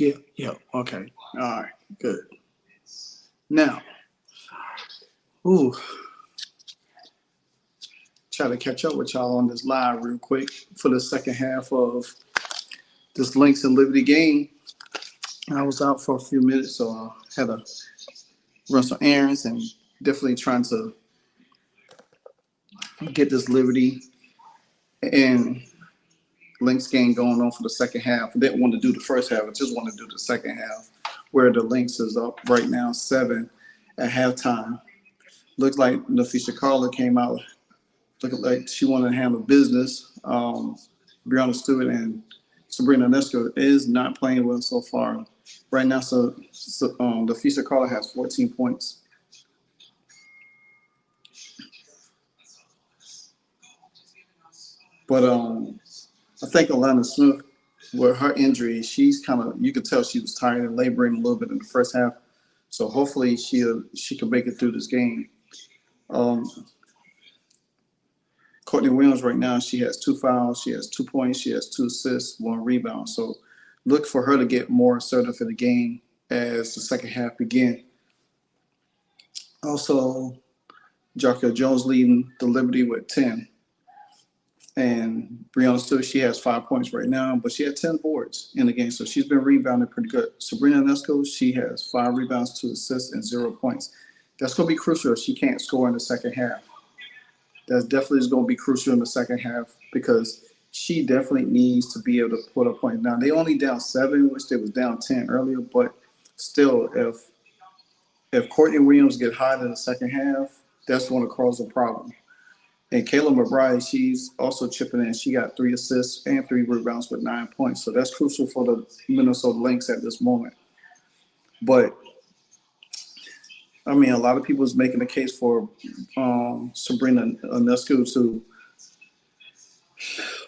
Yeah, yeah. Okay. All right. Good. Now, ooh, try to catch up with y'all on this live real quick for the second half of this Lynx and Liberty game. I was out for a few minutes, so I had to run some errands and definitely trying to get this Liberty and Lynx game going on for the second half. I didn't want to do the first half. I just want to do the second half, where the Lynx is up right now 7 at halftime. Looks like Nafisha Carla came out looking like she wanted to handle business. Brianna Stewart and Sabrina Nesco is not playing well so far. Right now, Nafisha Carla has 14 points. But I think Alana Smith, with her injury, she's kind of, you could tell she was tired and laboring a little bit in the first half. So hopefully she can make it through this game. Courtney Williams right now, she has 2 fouls, she has 2 points, she has 2 assists, 1 rebound. So look for her to get more assertive in the game as the second half begins. Also, Jarkel Jones leading the Liberty with 10. And Brianna Stewart, she has 5 points right now, but she had 10 boards in the game, so she's been rebounding pretty good. Sabrina Nesco, she has 5 rebounds, 2 assists, and 0 points. That's going to be crucial if she can't score in the second half. That definitely is going to be crucial in the second half because she definitely needs to be able to put a point. Now, they only down 7, which they was down 10 earlier, but still, if Courtney Williams get hot in the second half, that's going to cause a problem. And Kayla McBride, she's also chipping in. She got 3 assists and 3 rebounds with 9 points. So that's crucial for the Minnesota Lynx at this moment. But, I mean, a lot of people is making the case for Sabrina Ionescu to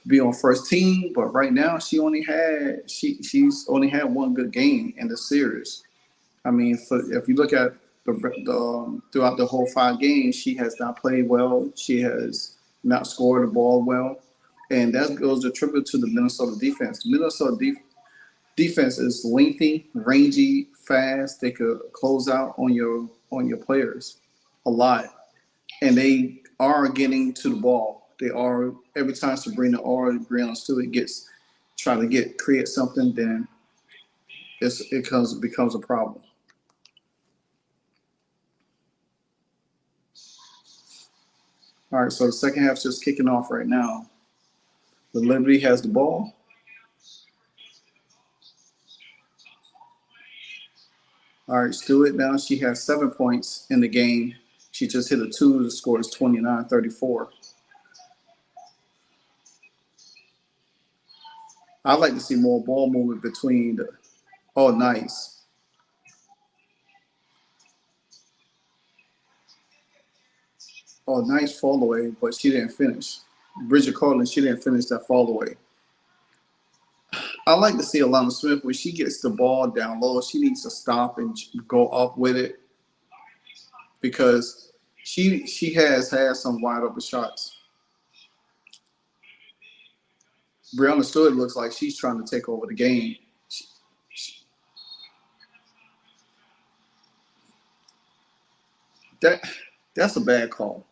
be on first team. But right now, she's only had 1 good game in the series. I mean, if you look at throughout the whole 5 games, she has not played well. She has not scored the ball well, and that goes a tribute to the Minnesota defense. Minnesota defense is lengthy, rangy, fast. They could close out on your players a lot, and they are getting to the ball. They are every time Sabrina or Brianna Stewart create something, then it becomes a problem. All right, so the second half's just kicking off right now. The Liberty has the ball. All right, Stewart now, she has 7 points in the game. She just hit a 2. The score is 29-34. I'd like to see more ball movement between the – oh, nice. Oh, nice fall away, but she didn't finish. Bridget Carlin, she didn't finish that fall away. I like to see Alana Smith when she gets the ball down low, she needs to stop and go up with it because she has had some wide open shots. Brianna Stewart looks like she's trying to take over the game. That's a bad call.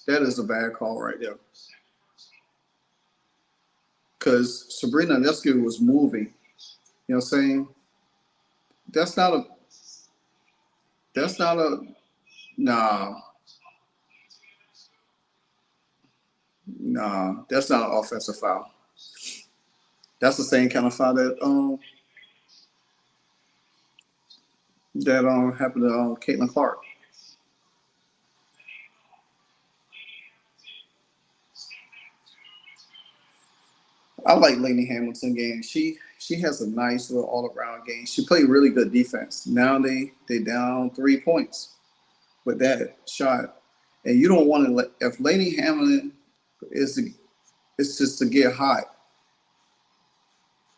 That is a bad call right there. Because Sabrina Ionescu was moving. You know what I'm saying? That's not a nah. Nah, that's not an offensive foul. That's the same kind of foul that happened to Caitlin Clark. I like Lainey Hamilton game. She has a nice little all around game. She played really good defense. Now they down 3 points with that shot, and you don't want to let if Lainey Hamilton it's just to get hot,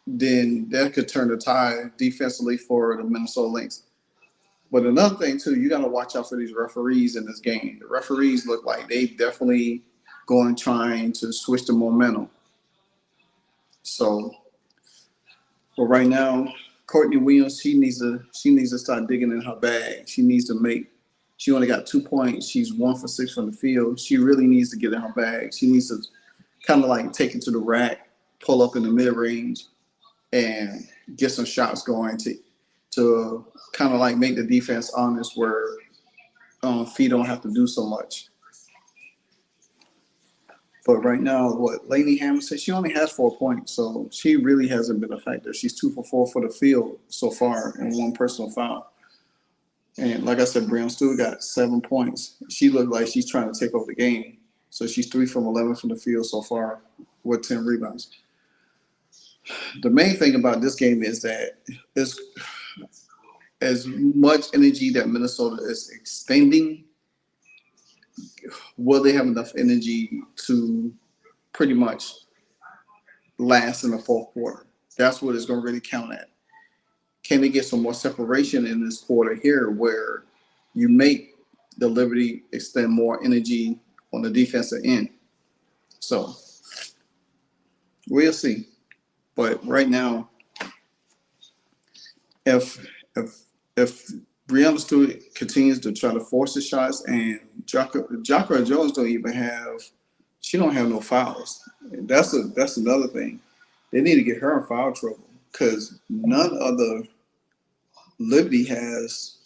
then that could turn the tide defensively for the Minnesota Lynx. But another thing too, you got to watch out for these referees in this game. The referees look like they definitely going trying to switch the momentum. So, but right now, Courtney Williams, she needs to start digging in her bag. She needs to make. She only got 2 points. She's 1 for 6 from the field. She really needs to get in her bag. She needs to kind of like take it to the rack, pull up in the mid range, and get some shots going to kind of like make the defense honest, where Fee don't have to do so much. But right now, what Lainey Hamilton, she only has 4 points, so she really hasn't been a factor. She's 2 for 4 for the field so far and 1 personal foul. And like I said, Breon Stewart got 7 points. She looked like she's trying to take over the game. So she's 3 from 11 from the field so far with 10 rebounds. The main thing about this game is that it's as much energy that Minnesota is extending, will they have enough energy to pretty much last in the fourth quarter? That's what it's going to really count at. Can they get some more separation in this quarter here where you make the Liberty extend more energy on the defensive end? So we'll see. But right now, if Breonna Stewart continues to try to force the shots and Jacqueline Jones she don't have no fouls. That's another thing. They need to get her in foul trouble because none of the Liberty has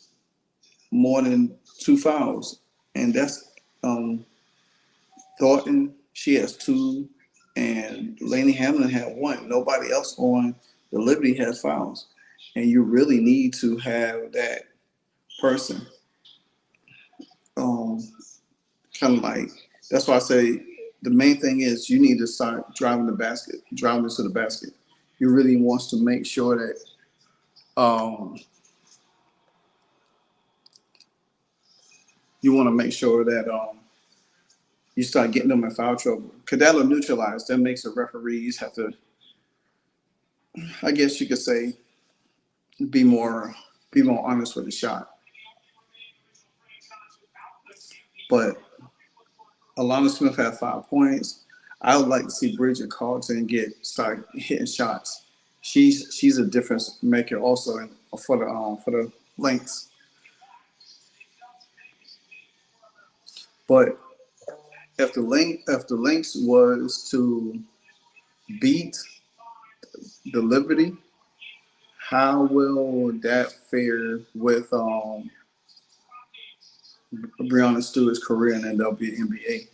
more than 2 fouls, and that's Thornton. She has 2, and Lainey Hamlin had 1. Nobody else on the Liberty has fouls, and you really need to have that person. Kind of like that's why I say the main thing is you need to start driving to the basket. You really wants to make sure that you start getting them in foul trouble. Because that'll neutralize. That makes the referees have to, I guess you could say, be more honest with the shot. But Alana Smith had 5 points. I would like to see Bridget Carlton start hitting shots. She's a difference maker also for the Lynx. But if the Lynx was to beat the Liberty, how will that fare with Breonna Stewart's career in the WNBA?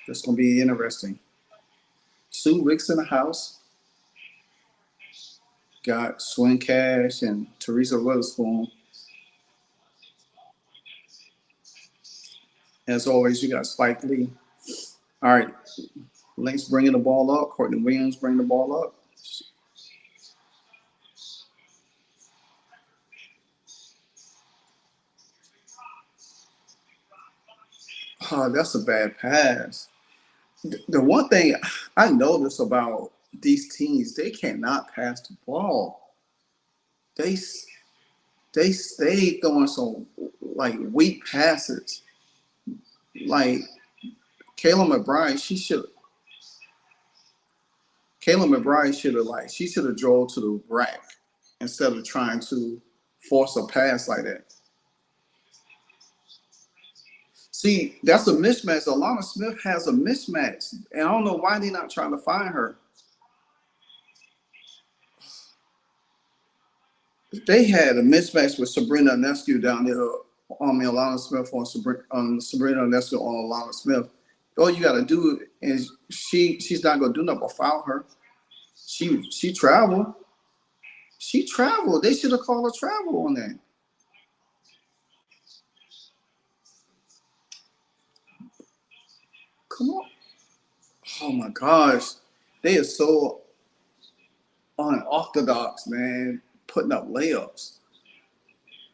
That's gonna be interesting. Sue Wicks in the house. Got Swin Cash and Teresa Witherspoon. As always, you got Spike Lee. All right, Lynx bringing the ball up. Courtney Williams bringing the ball up. Oh, that's a bad pass. The one thing I notice about these teams, they cannot pass the ball. They stay throwing some like weak passes. Like Kayla McBride, she should have drove to the rack instead of trying to force a pass like that. See, that's a mismatch. Alana Smith has a mismatch, and I don't know why they're not trying to find her. They had a mismatch with Sabrina Ionescu down there. Alana Smith on Sabrina Ionescu on Alana Smith. All you got to do is she's not gonna do nothing but foul her. She traveled. She traveled. They should have called her travel on that. Come on. Oh my gosh. They are so unorthodox, man. Putting up layups.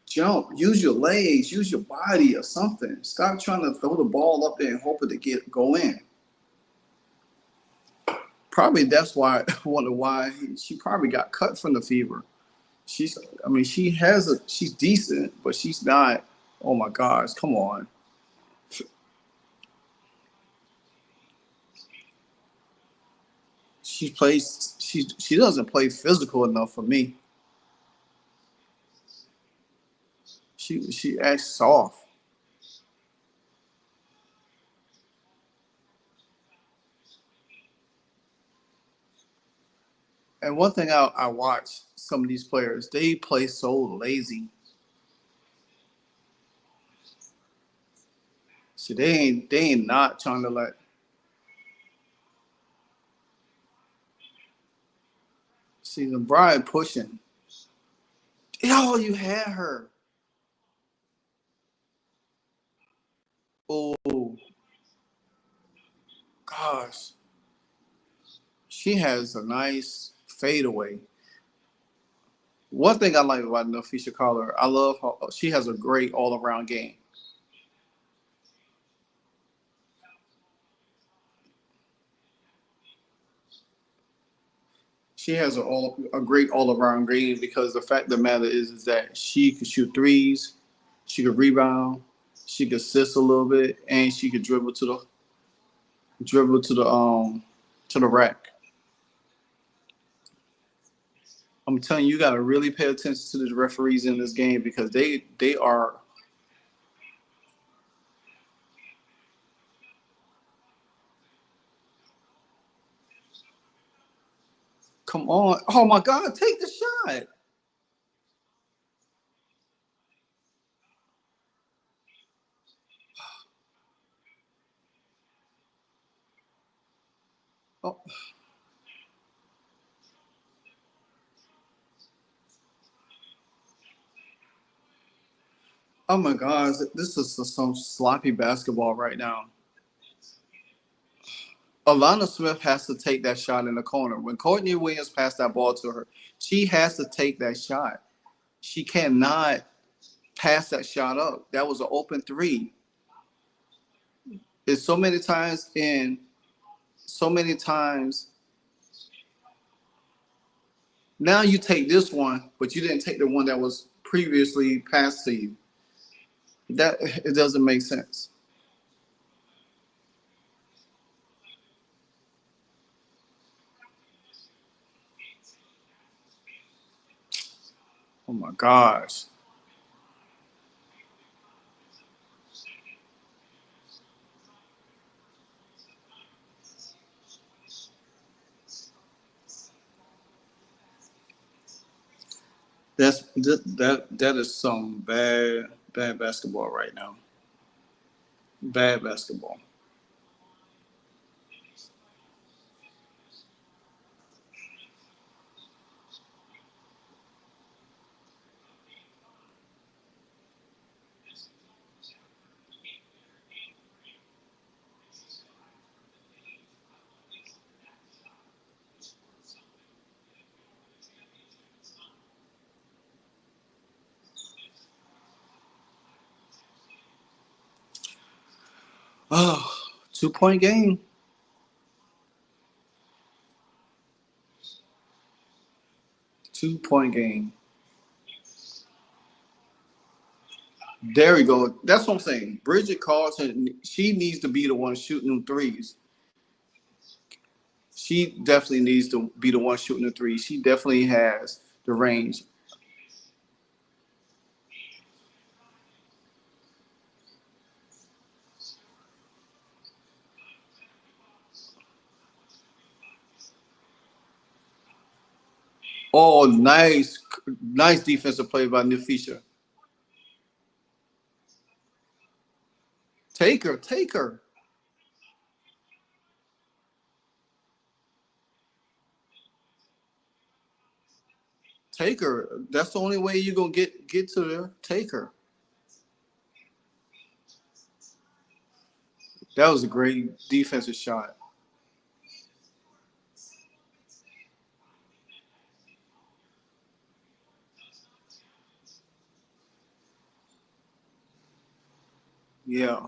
Jump. Use your legs. Use your body or something. Stop trying to throw the ball up there and hope it go in. Probably that's why I wonder why she probably got cut from the Fever. She's decent, but she's not. Oh my gosh, come on. She doesn't play physical enough for me. She acts soft. And one thing I watch some of these players, they play so lazy. See, they ain't not trying to let. See the bride pushing. Oh, you had her. Oh gosh, she has a nice fadeaway. One thing I like about Nafisha Carter, I love her. She has a great all around game. She has a great all around game because the fact of the matter is that she could shoot threes, she could rebound, she could assist a little bit, and she could dribble to the rack. I'm telling you, you got to really pay attention to the referees in this game because they are. Come on! Oh my God! Take the shot. Oh, oh my God! This is some sloppy basketball right now. Alana Smith has to take that shot in the corner. When Courtney Williams passed that ball to her, she has to take that shot. She cannot pass that shot up. That was an open three. It's so many times. Now you take this one, but you didn't take the one that was previously passed to you. That it doesn't make sense. Oh my gosh. That is some bad basketball right now. Bad basketball. Oh, 2 point game. 2 point game. There we go. That's what I'm saying. Bridget Carlton, she needs to be the one shooting them threes. She definitely needs to be the one shooting the three. She definitely has the range. Oh, nice defensive play by Nafisha. Take her, take her. That's the only way you're gonna get to there. Take her. That was a great defensive shot. Yeah.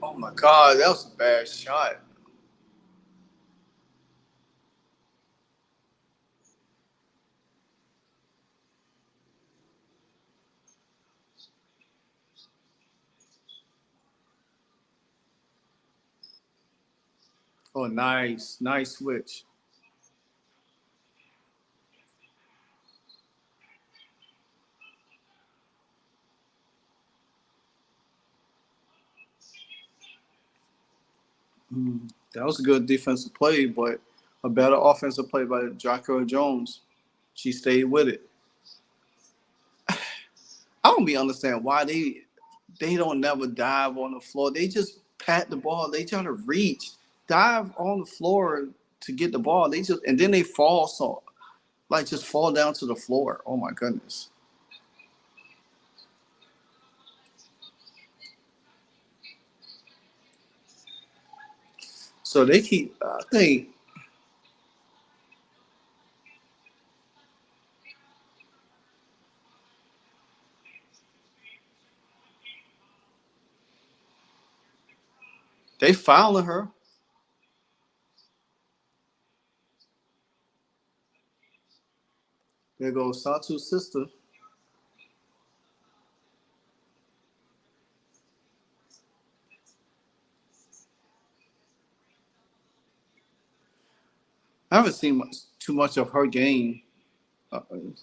Oh my God, that was a bad shot. Oh, nice. Nice switch. That was a good defensive play, but a better offensive play by Jocko Jones. She stayed with it. I don't be understand why they don't never dive on the floor. They just pat the ball. They try to reach, dive on the floor to get the ball. They just and then they fall like just fall down to the floor. Oh my goodness. So they keep. I think they fouling her. There goes Satu's sister. I haven't seen too much of her game. To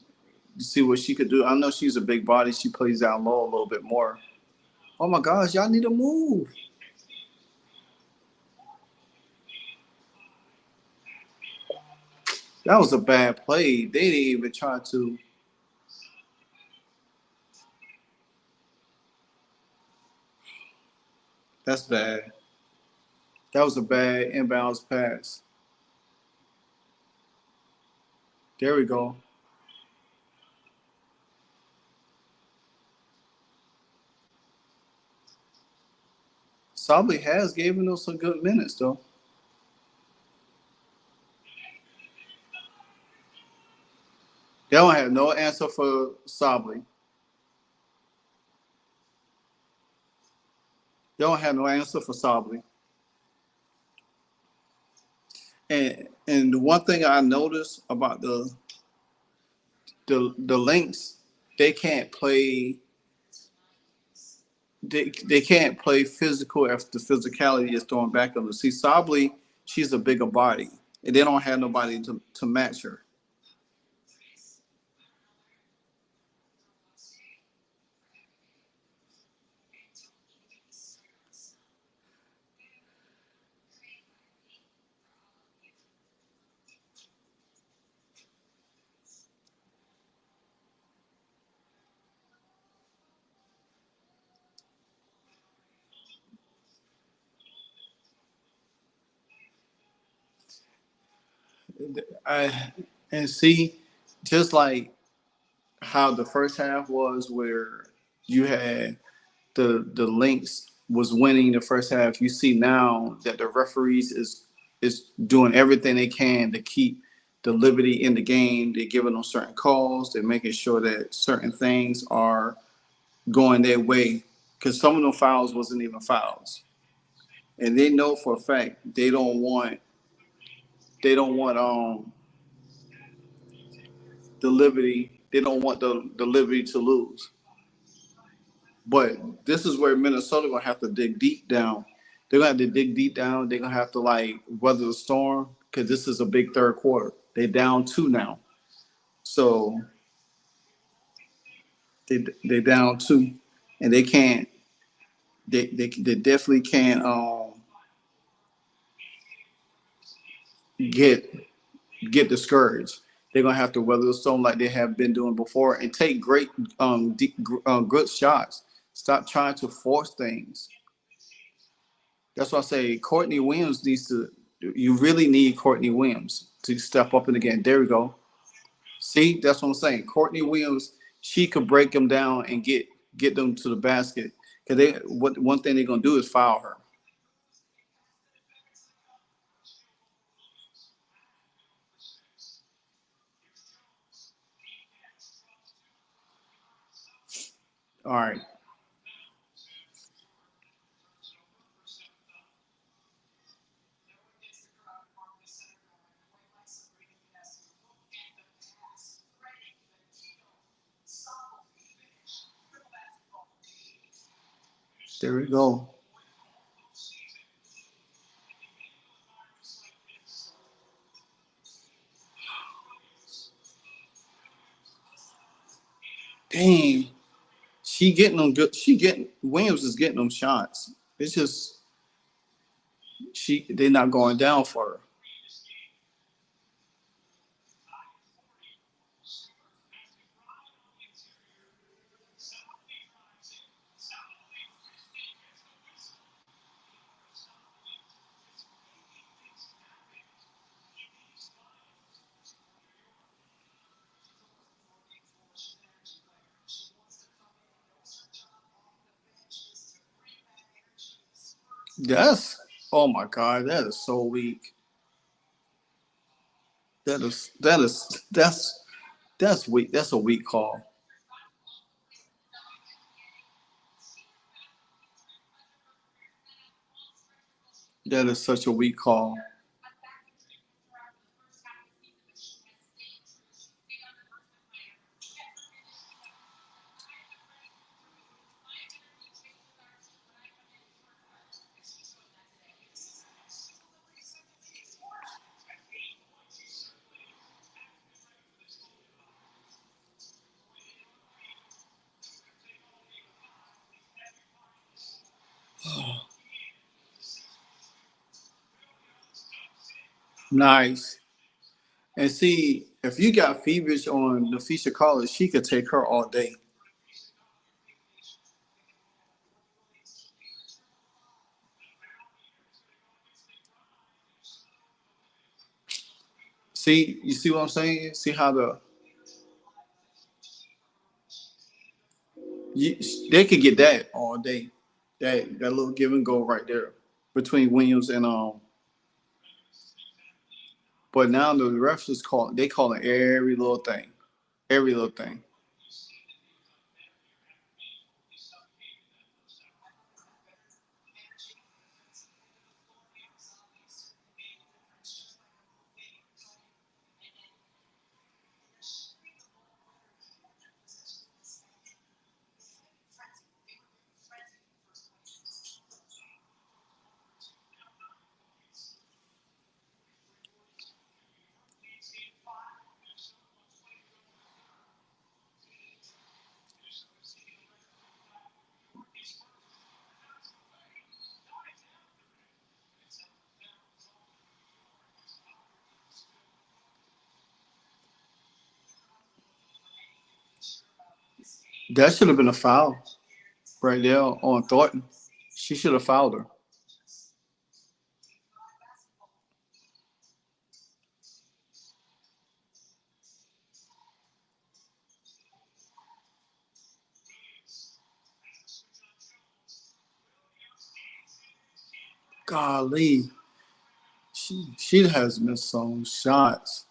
see what she could do. I know she's a big body. She plays down low a little bit more. Oh my gosh, y'all need to move. That was a bad play. They didn't even try to. That's bad. That was a bad inbounds pass. There we go. Sably has given us some good minutes though. They don't have no answer for Sably. They don't have no answer for Sably. And the one thing I noticed about the Lynx, they can't play they can't play physical if the physicality is thrown back on them. See, Sably, she's a bigger body, and they don't have nobody to match her. I and see, just like how the first half was, where you had the Lynx was winning the first half. You see now that the referees is doing everything they can to keep the liberty in the game. They're giving them certain calls. They're making sure that certain things are going their way because some of the fouls wasn't even fouls, and they know for a fact they don't want the liberty. They don't want the liberty to lose. But this is where Minnesota gonna have to dig deep down. They're gonna have to dig deep down. They're gonna have to like weather the storm because this is a big third quarter. They're down two now, so they're down two, and they can't. They definitely can't get get discouraged. They're gonna have to weather the storm like they have been doing before and take great good shots. Stop trying to force things. That's why I say Courtney Williams needs to. You really need Courtney Williams to step up in the game. There we go. See, that's what I'm saying. Courtney Williams, she could break them down and get them to the basket. Cause they what one thing they're gonna do is foul her. All right, there we go. dang, she getting them good. Williams is getting them shots. It's just they're not going down for her. That's oh my god, that is so weak. That's weak. That's a weak call. That is such a weak call. Nice. And see, if you got feverish on the Feature College, she could take her all day. See, you see what I'm saying? See how you, they could get that all day. That little give and go right there between Williams and But now the refs is calling every little thing, every little thing. That should have been a foul right there on Thornton. She should have fouled her. Golly, she has missed some shots.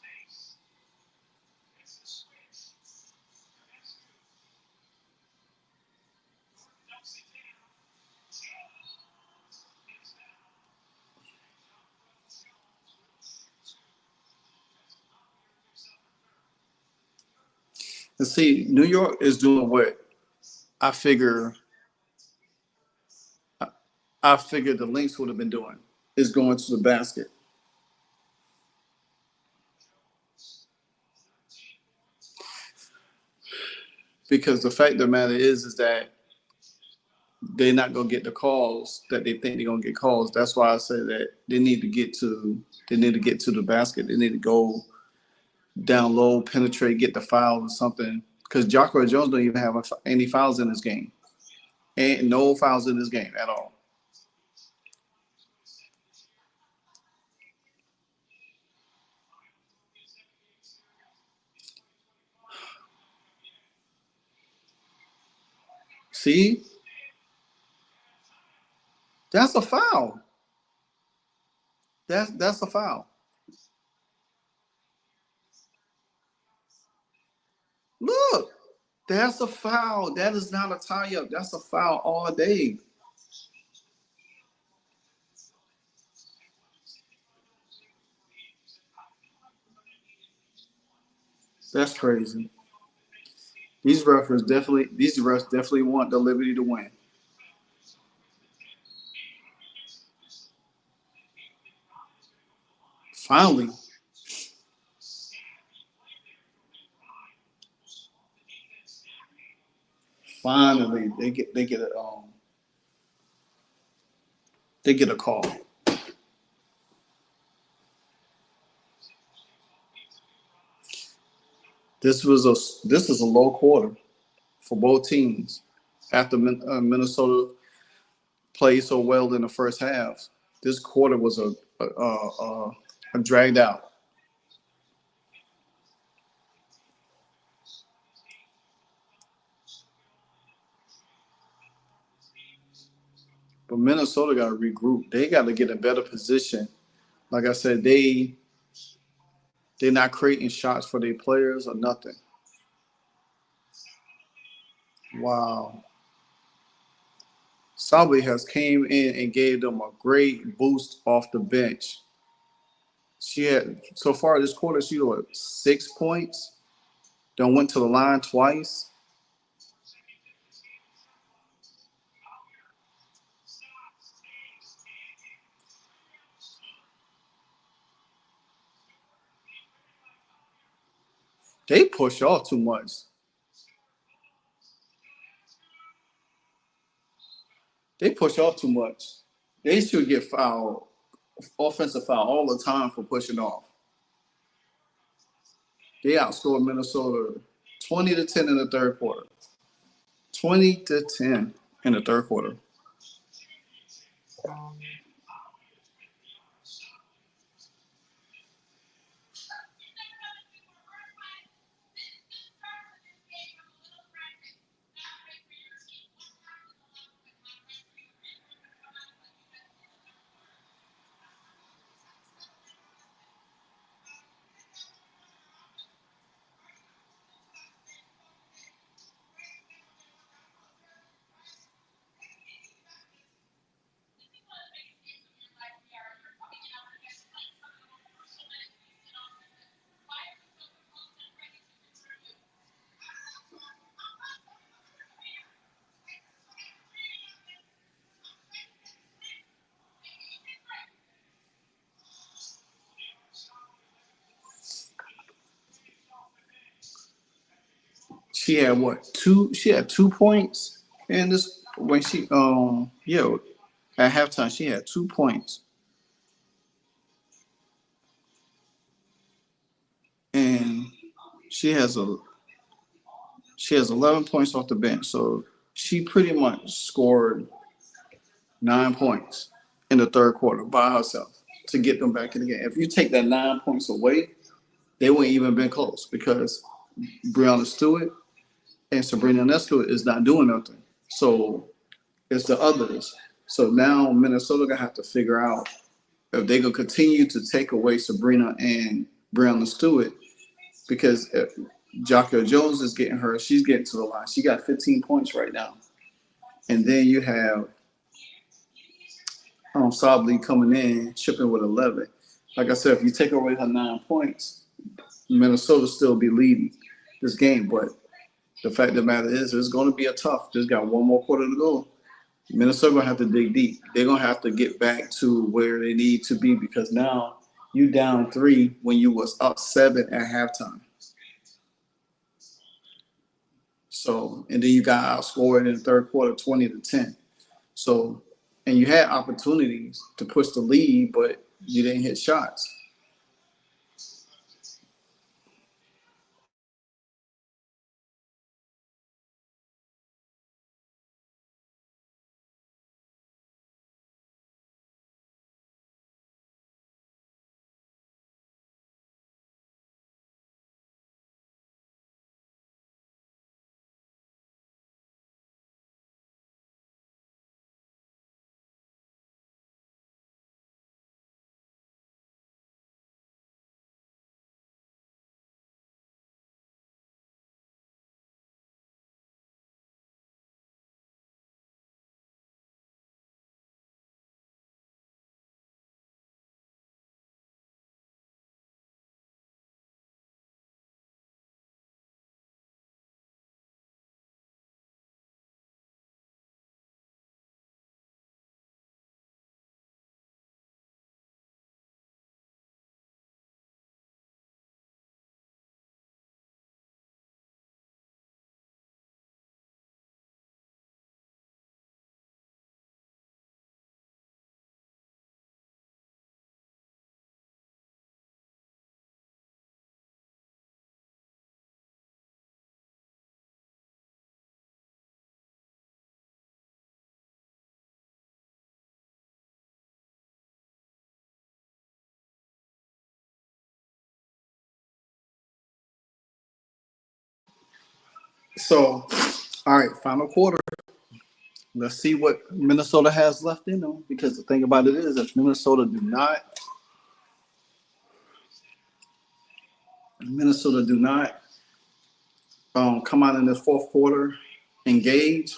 And see, New York is doing what I figure I figured the Lynx would have been doing is going to the basket. Because the fact of the matter is that they're not gonna get the calls that they think they're gonna get calls. That's why I say that they need to get to the basket. They need to go down low, penetrate, get the foul or something. Because Jocko Jones don't even have any fouls in this game, and no fouls in this game at all. See, that's a foul. That's a foul. Look, that's a foul. That is not a tie up. That's a foul all day. That's crazy. These refs definitely want the Liberty to win. Finally, Finally, they get a call. This is a low quarter for both teams after Minnesota played so well in the first half. This quarter was a dragged out. But Minnesota got to regroup. They got to get in a better position. Like I said, they're not creating shots for their players or nothing. Wow. Sabri has came in and gave them a great boost off the bench. She had so far this quarter she had 6 points. Then went to the line twice. They push off too much. They push off too much. They should get fouled, offensive foul all the time for pushing off. They outscored Minnesota 20-10 in the third quarter. 20-10 in the third quarter. She had what? She had 2 points in this when she at halftime she had 2 points. And she has a she has 11 points off the bench. So she pretty much scored 9 points in the third quarter by herself to get them back in the game. If you take that 9 points away, they wouldn't even been close because Breonna Stewart and Sabrina Ionescu is not doing nothing. So it's the others. So now Minnesota gonna have to figure out if they gonna continue to take away Sabrina and Breonna Stewart because if Jocko Jones is getting her, she's getting to the line. She got 15 points right now. And then you have Sably coming in, chipping with 11. Like I said, if you take away her 9 points, Minnesota still be leading this game. But the fact of the matter is, it's going to be a tough. Just got one more quarter to go. Minnesota going to have to dig deep. They're going to have to get back to where they need to be because now you down 3 when you was up 7 at halftime. So, and then you got outscored in the third quarter 20-10. So, and you had opportunities to push the lead, but you didn't hit shots. So, all right, final quarter. Let's see what Minnesota has left in them. Because the thing about it is, if Minnesota do not come out in this fourth quarter engaged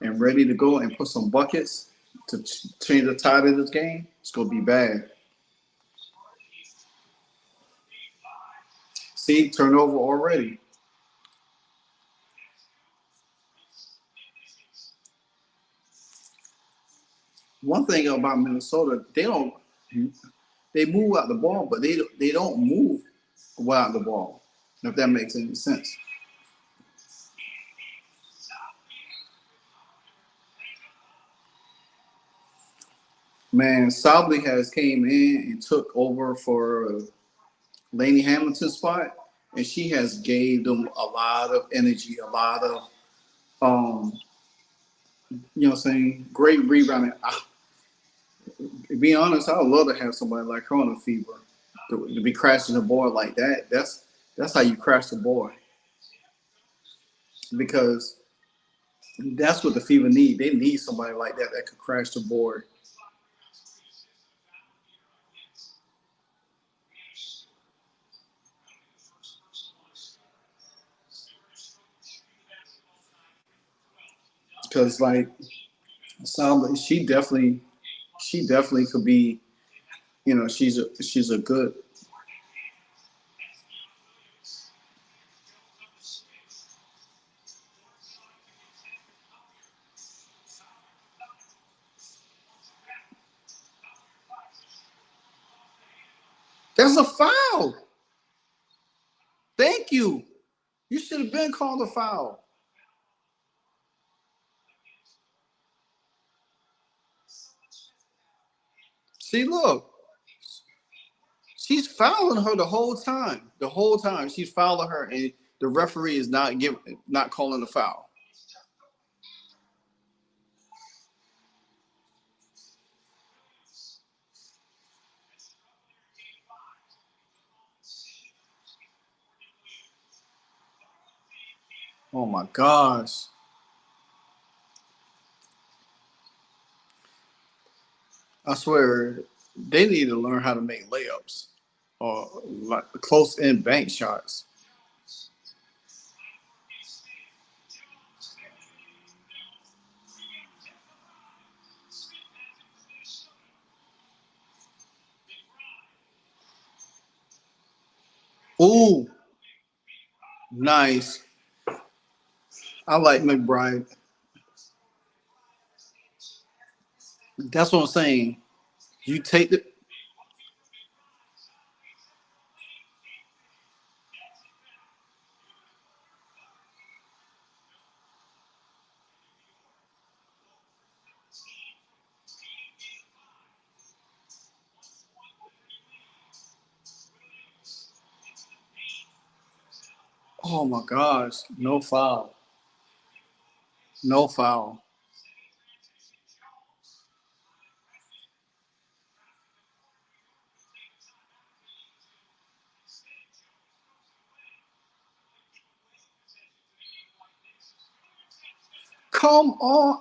and ready to go and put some buckets to change the tide of this game, it's gonna be bad. See, turnover already. One thing about Minnesota, they move out the ball, but they don't move without the ball. If that makes any sense. Man, Sobley has came in and took over for Laney Hamilton's spot, and she has gave them a lot of energy, a lot of you know what I'm saying, great rebounding. To be honest, I would love to have somebody like her on the fever to be crashing the board like that. That's how you crash the board, because that's what the fever need. They need somebody like that that could crash the board. Because like she definitely could be, you know, she's a good. That's a foul. Thank you. You should have been called a foul. See, look, she's fouling her the whole time. The whole time she's fouling her, and the referee is not calling the foul. Oh my gosh. I swear, they need to learn how to make layups or like close in bank shots. Ooh, nice. I like McBride. That's what I'm saying. You take the. Oh my gosh, no foul. No foul. Come on.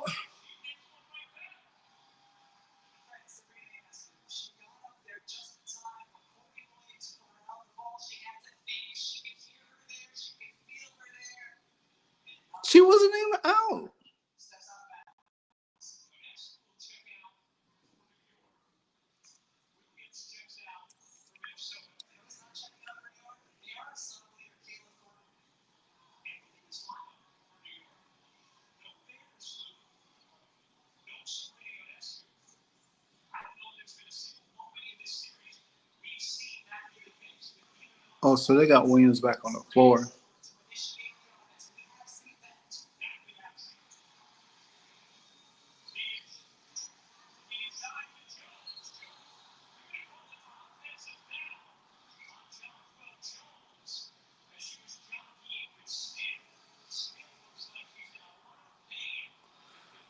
She wasn't even out. Oh, so they got Williams back on the floor.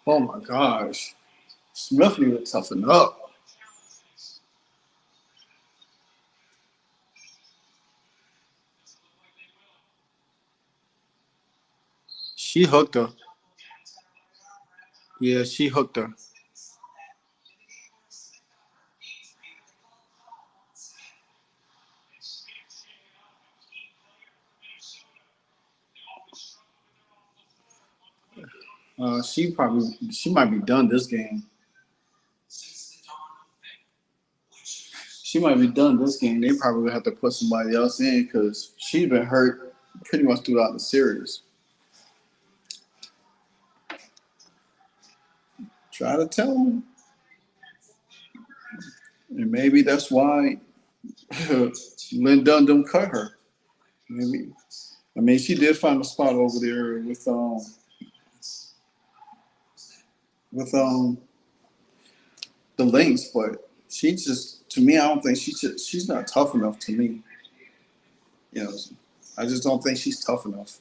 Oh my gosh. Smith need to toughen up. She hooked her. Yeah, she hooked her. She might be done this game. She might be done this game. They probably will have to put somebody else in because she's been hurt pretty much throughout the series. Try to tell them. And maybe that's why Lynn Dunn cut her. Maybe. I mean, she did find a spot over there with the Lynx, but she just, to me, I don't think she's not tough enough to me. You know, I just don't think she's tough enough,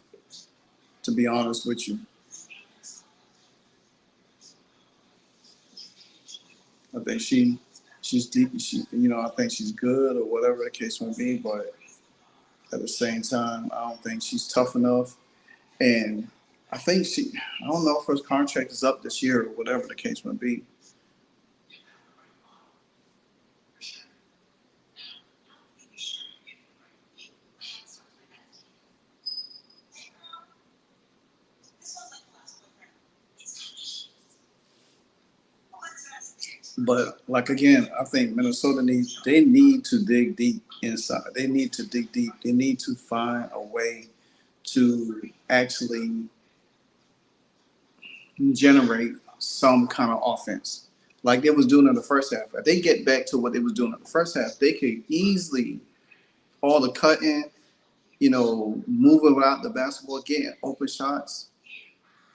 to be honest with you. I think she's deep. I think she's good or whatever the case may be, but at the same time, I don't think she's tough enough. And I think I don't know if her contract is up this year or whatever the case may be. But like again, I think Minnesota need to dig deep inside. They need to dig deep. They need to find a way to actually generate some kind of offense, like they was doing in the first half. If they get back to what they was doing in the first half, they could easily all the cutting, moving without the basketball, getting open shots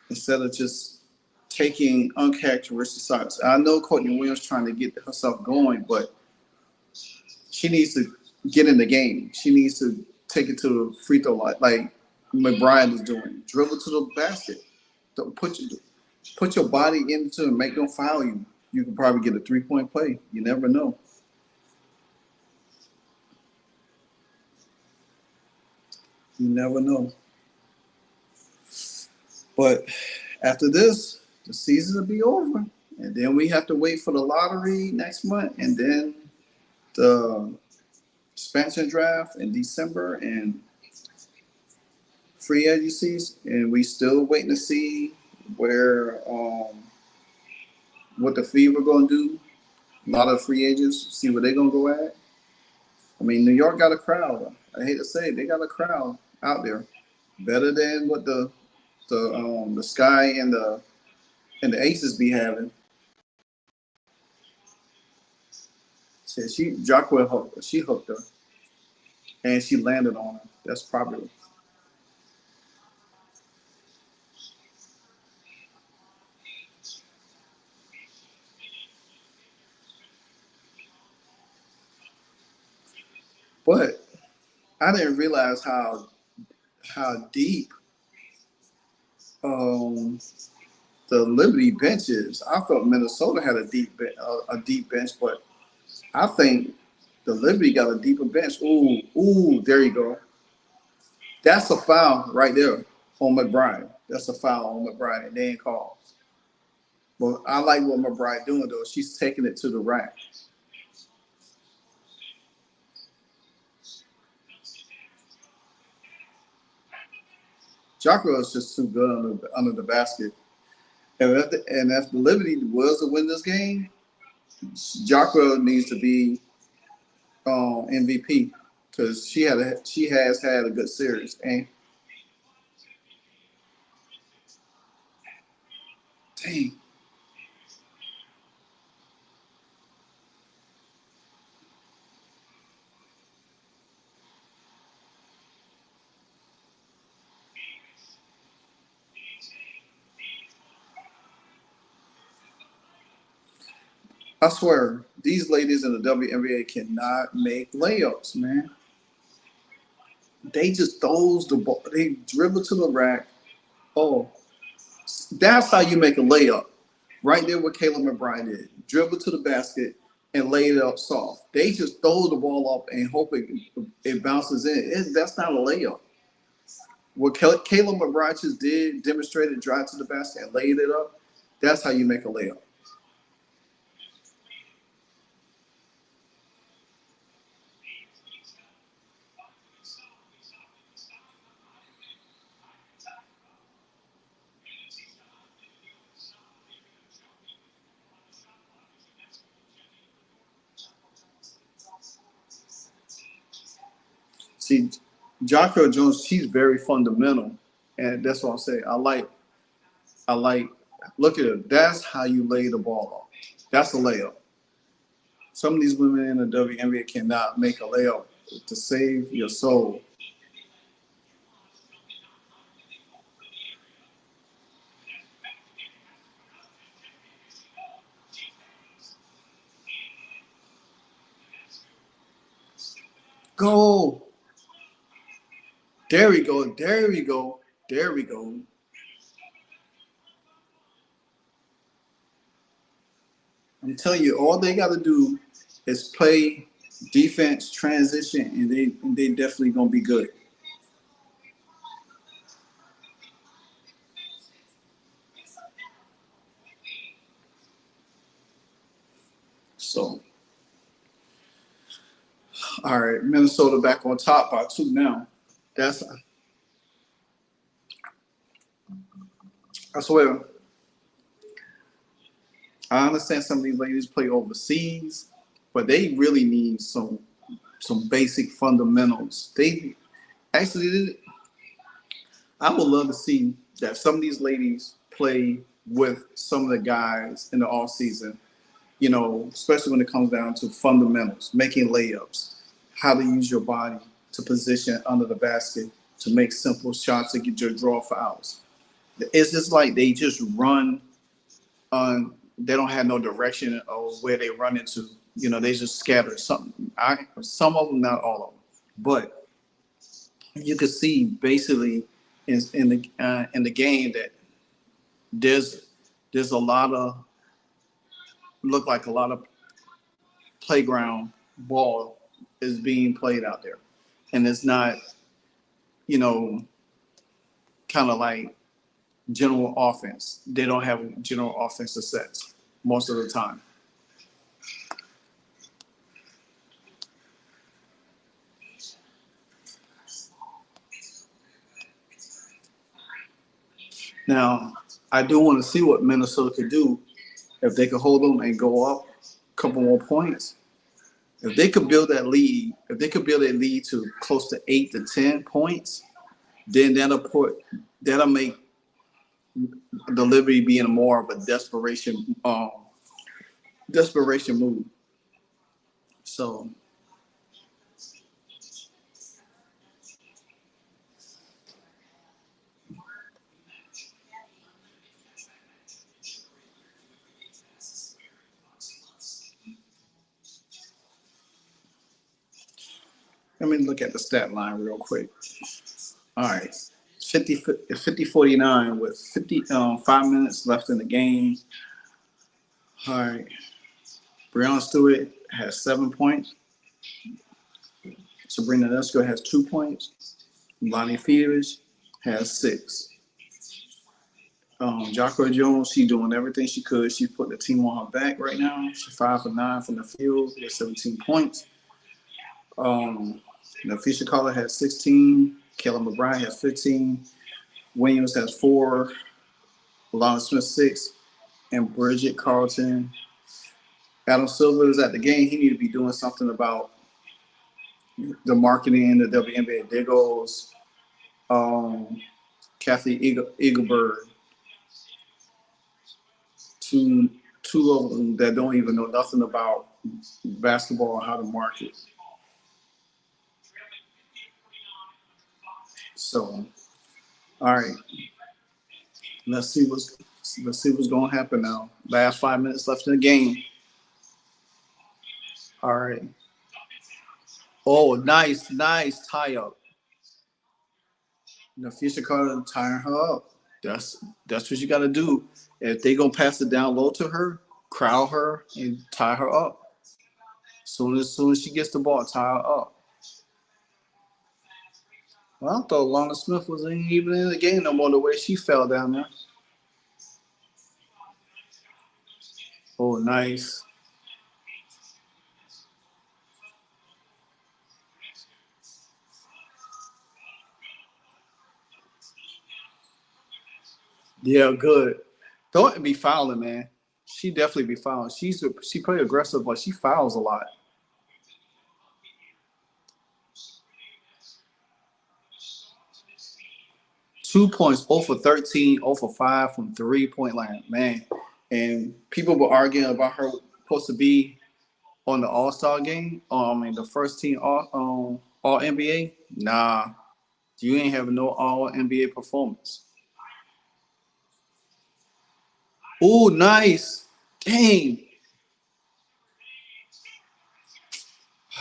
instead of just taking uncharacteristic shots. I know Courtney Williams trying to get herself going, but she needs to get in the game. She needs to take it to the free throw line, like McBride is doing. Dribble to the basket. Don't put your body into it, make them foul you. You can probably get a 3-point play. You never know. You never know. But after this, the season will be over. And then we have to wait for the lottery next month. And then the expansion draft in December and free agencies. And we still waiting to see where what the Fever going to do. A lot of free agents, see where they're going to go at. I mean, New York got a crowd. I hate to say it, they got a crowd out there, better than what the Sky and the Aces be having. Said she hooked her, and she landed on her. That's probably. But I didn't realize how deep the Liberty bench is. I thought Minnesota had a deep bench, but I think the Liberty got a deeper bench. Ooh, there you go. That's a foul right there on McBride. That's a foul on McBride, and they ain't called. But I like what McBride doing though. She's taking it to the rack. Jocko is just too good under the basket. And if the Liberty was to win this game, Jocko needs to be MVP because she has had a good series. And dang. I swear, these ladies in the WNBA cannot make layups, man. They just throws the ball. They dribble to the rack. Oh, that's how you make a layup. Right there what Caleb McBride did. Dribble to the basket and lay it up soft. They just throw the ball up and hope it bounces in. That's not a layup. what Caleb McBride just did, demonstrated, drive to the basket and laid it up. That's how you make a layup. See, Jocko Jones, she's very fundamental, and that's what I'm saying. I like. Look at it. That's how you lay the ball off. That's a layup. Some of these women in the WNBA cannot make a layup to save your soul. Go. There we go. There we go. There we go. I'm telling you, all they got to do is play defense, transition, and they definitely gonna be good. So, all right, Minnesota back on top by 2 now. That's I swear. I understand some of these ladies play overseas, but they really need some basic fundamentals. They actually, I would love to see that some of these ladies play with some of the guys in the off season. You know, especially when it comes down to fundamentals, making layups, how to use your body to position under the basket to make simple shots to get your draw fouls. It's just like they just run on. They don't have no direction of where they run into. You know, they just scatter some. Some of them, not all of them, but you can see basically in the game that there's a lot of look like a lot of playground ball is being played out there, and it's not, you know, kind of like general offense. They don't have general offensive sets most of the time. Now, I do want to see what Minnesota could do if they could hold them and go up a couple more points. If they could build that lead, if they could build a lead to close to 8 to 10 points, then that'll make the Liberty being more of a desperation move. So let me look at the stat line real quick. All right. 50-49 with 5 minutes left in the game. All right. Breonna Stewart has 7 points. Sabrina Ionescu has 2 points. Lonnie Fears has 6. Jocko Jones, she's doing everything she could. She's putting the team on her back right now. She's 5 for 9 from the field with 17 points. Fisher Collar has 16. Caleb McBride has 15. Williams has 4. Alana Smith 6. And Bridget Carlton. Adam Silver is at the game. He need to be doing something about the marketing in the WNBA. There goes Kathy Eagleberg. Two of them that don't even know nothing about basketball or how to market. So, all right, let's see what's going to happen now. Last 5 minutes left in the game. All right. Oh, nice tie up. Fisher Carter tying her up. That's what you got to do. If they gonna pass it down low to her, crowd her and tie her up. Soon as she gets the ball, tie her up. Well, I thought Lana Smith wasn't even in the game no more the way she fell down there. Oh, nice. Yeah, good. Don't be fouling, man. She definitely be fouling. She play aggressive, but she fouls a lot. 2 points, 0 for 13, 0 for 5 from 3-point line, man. And people were arguing about her supposed to be on the All Star game. I mean, the first team All NBA. Nah, you ain't having no All NBA performance. Ooh, nice. Dang.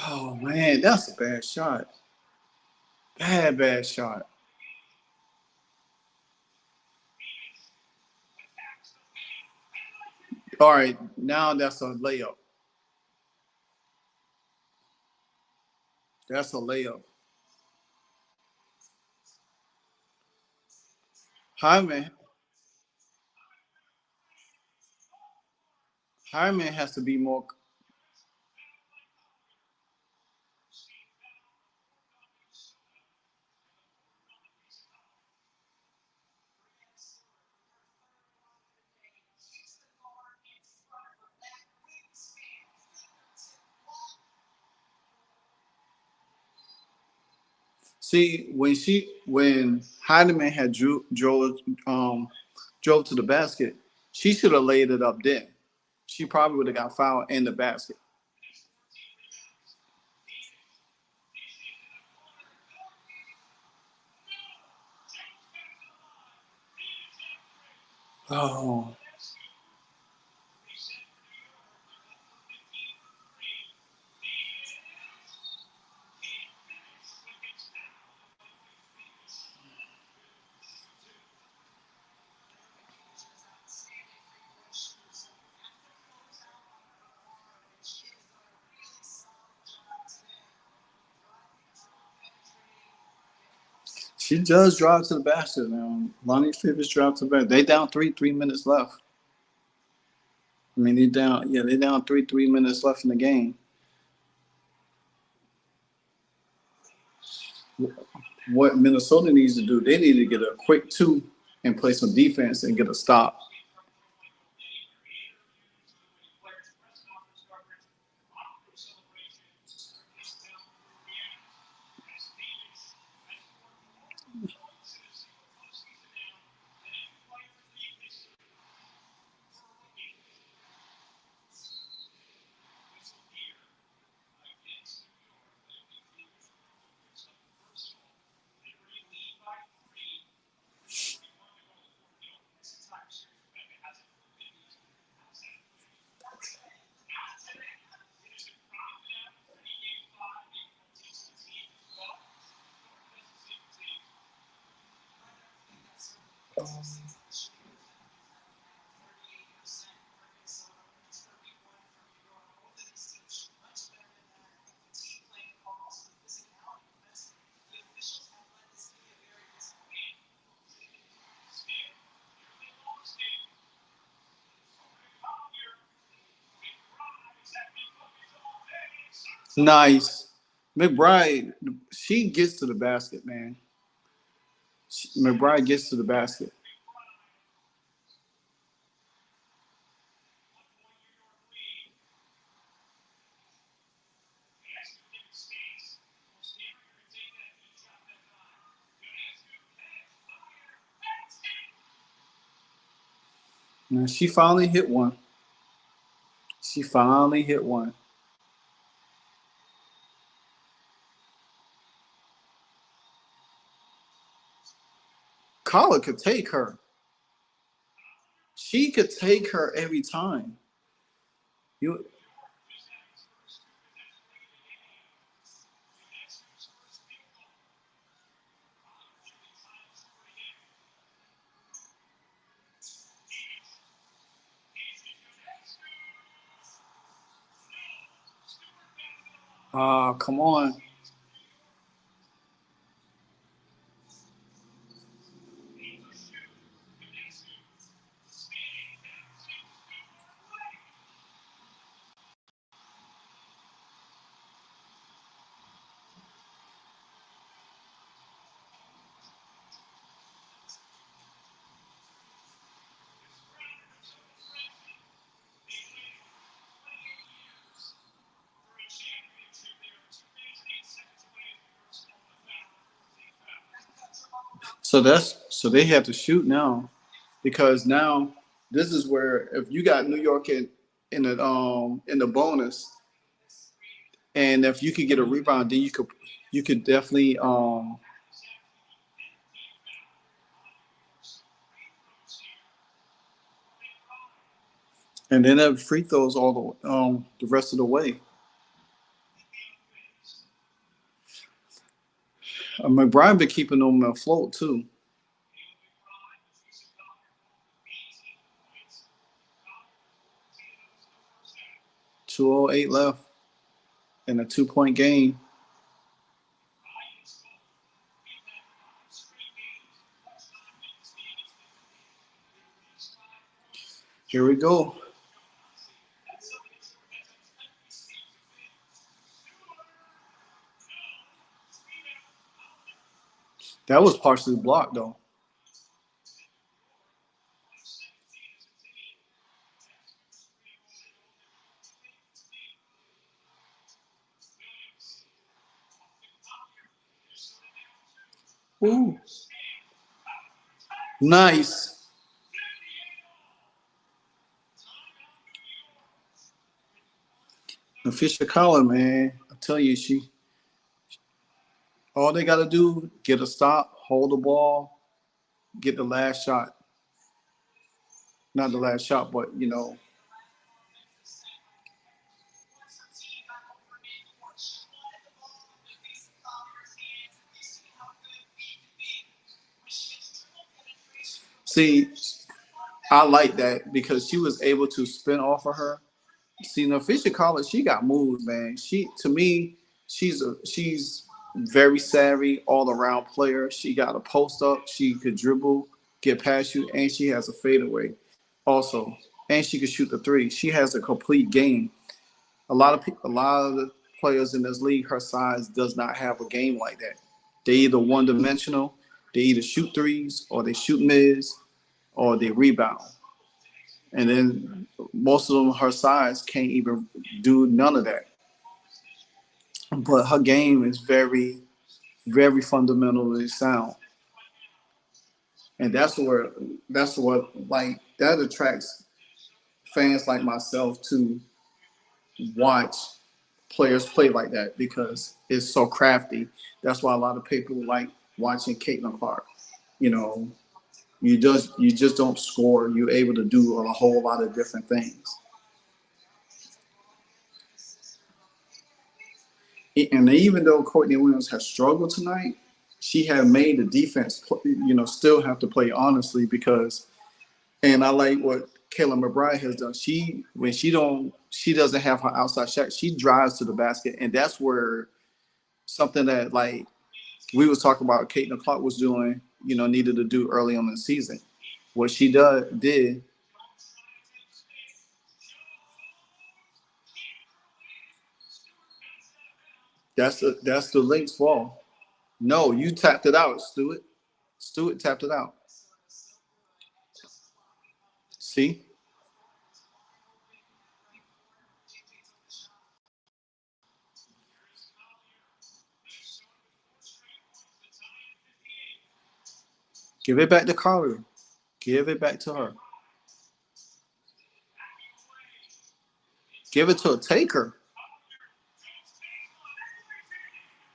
Oh man, that's a bad shot. Bad shot. All right, now that's a layup. That's a layup. Hyman, Hyman has to be more. See, when Heidemann had drove to the basket, she should have laid it up then. She probably would have got fouled in the basket. Oh, she just drive to the basket now. Lonnie Fivers drive to the basket. They down 3 minutes left. I mean, they down 3 minutes left in the game. What Minnesota needs to do, they need to get a quick two and play some defense and get a stop. Nice. McBride, she gets to the basket, man. McBride gets to the basket. And she finally hit one. She finally hit one. Carla could take her. She could take her every time. You, come on. So they have to shoot now, because now this is where if you got New York in the bonus, and if you could get a rebound, then you could definitely and then have free throws all the rest of the way. McBride been keeping them afloat too. 2:08 left in a 2-point game. Here we go. That was partially blocked though. Ooh. Nice. And Fisher Collins, man, I tell you, all they got to do, get a stop, hold the ball, get the last shot. Not the last shot, but see, I like that because she was able to spin off of her. See, no, Fisher Collins, she got moves, man. To me, she's very savvy, all around player. She got a post up, she could dribble, get past you, and she has a fadeaway, also, and she could shoot the three. She has a complete game. A lot of the players in this league her size does not have a game like that. They either one dimensional, they either shoot threes or they shoot mids or they rebound. And then most of them her size can't even do none of that. But her game is very, very fundamentally sound. And that's what like that attracts fans like myself to watch players play like that because it's so crafty. That's why a lot of people like watching Caitlin Clark. You know, you just don't score. You're able to do a whole lot of different things. And even though Courtney Williams has struggled tonight, she has made the defense, still have to play honestly because. And I like what Kayla McBride has done. She doesn't have her outside shot. She drives to the basket, and that's where something that like we was talking about Caitlin Clark was doing, needed to do early on in the season. What she did. That's the Lynx ball. No, you tapped it out, Stewart. Stewart tapped it out. See, give it back to Collier. Give it back to her. Give it to a taker.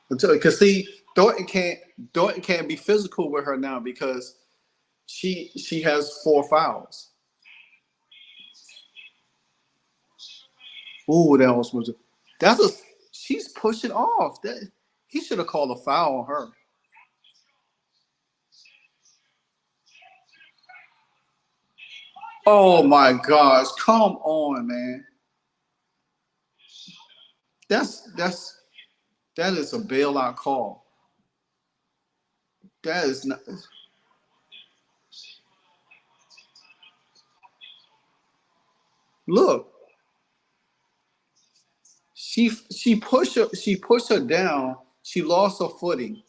Because see, Thornton can't be physical with her now because she has 4 fouls. Ooh, that was that's a she's pushing off. That he should have called a foul on her. Oh my gosh, come on, man. That's that is a bailout call. That is not. Look, she pushed her down. She lost her footing.